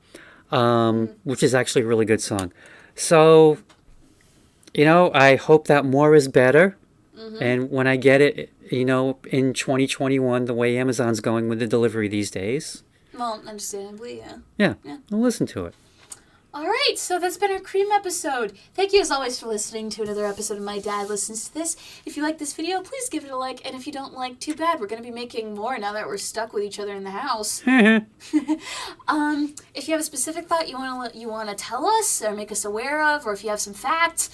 which is actually a really good song. So, I hope that more is better. And when I get it, in 2021, the way Amazon's going with the delivery these days. Well, understandably, yeah. Yeah. I'll listen to it. All right, so that's been our Cream episode. Thank you, as always, for listening to another episode of My Dad Listens to This. If you like this video, please give it a like, and if you don't like, too bad. We're going to be making more now that we're stuck with each other in the house. If you have a specific thought you want to tell us or make us aware of, or if you have some facts,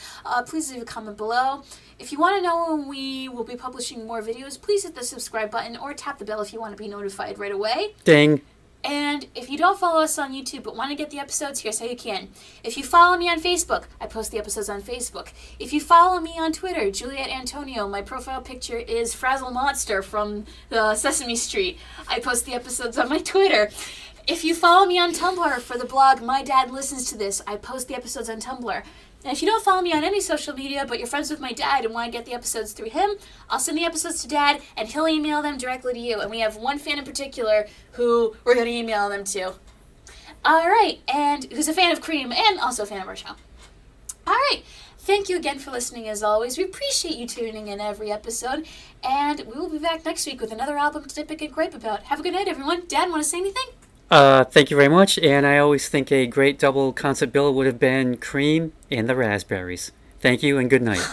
please leave a comment below. If you want to know when we will be publishing more videos, please hit the subscribe button or tap the bell if you want to be notified right away. Ding. And if you don't follow us on YouTube but want to get the episodes, here's how you can. If you follow me on Facebook, I post the episodes on Facebook. If you follow me on Twitter, Juliet Antonio, my profile picture is Frazzle Monster from the Sesame Street. I post the episodes on my Twitter. If you follow me on Tumblr for the blog My Dad Listens to This, I post the episodes on Tumblr. And if you don't follow me on any social media, but you're friends with my dad and want to get the episodes through him, I'll send the episodes to Dad, and he'll email them directly to you. And we have one fan in particular who we're going to email them to. All right, and who's a fan of Cream and also a fan of our show. All right, thank you again for listening as always. We appreciate you tuning in every episode, and we will be back next week with another album to pick and gripe about. Have a good night, everyone. Dad, want to say anything? Thank you very much, and I always think a great double concert bill would have been Cream and the Raspberries. Thank you and good night.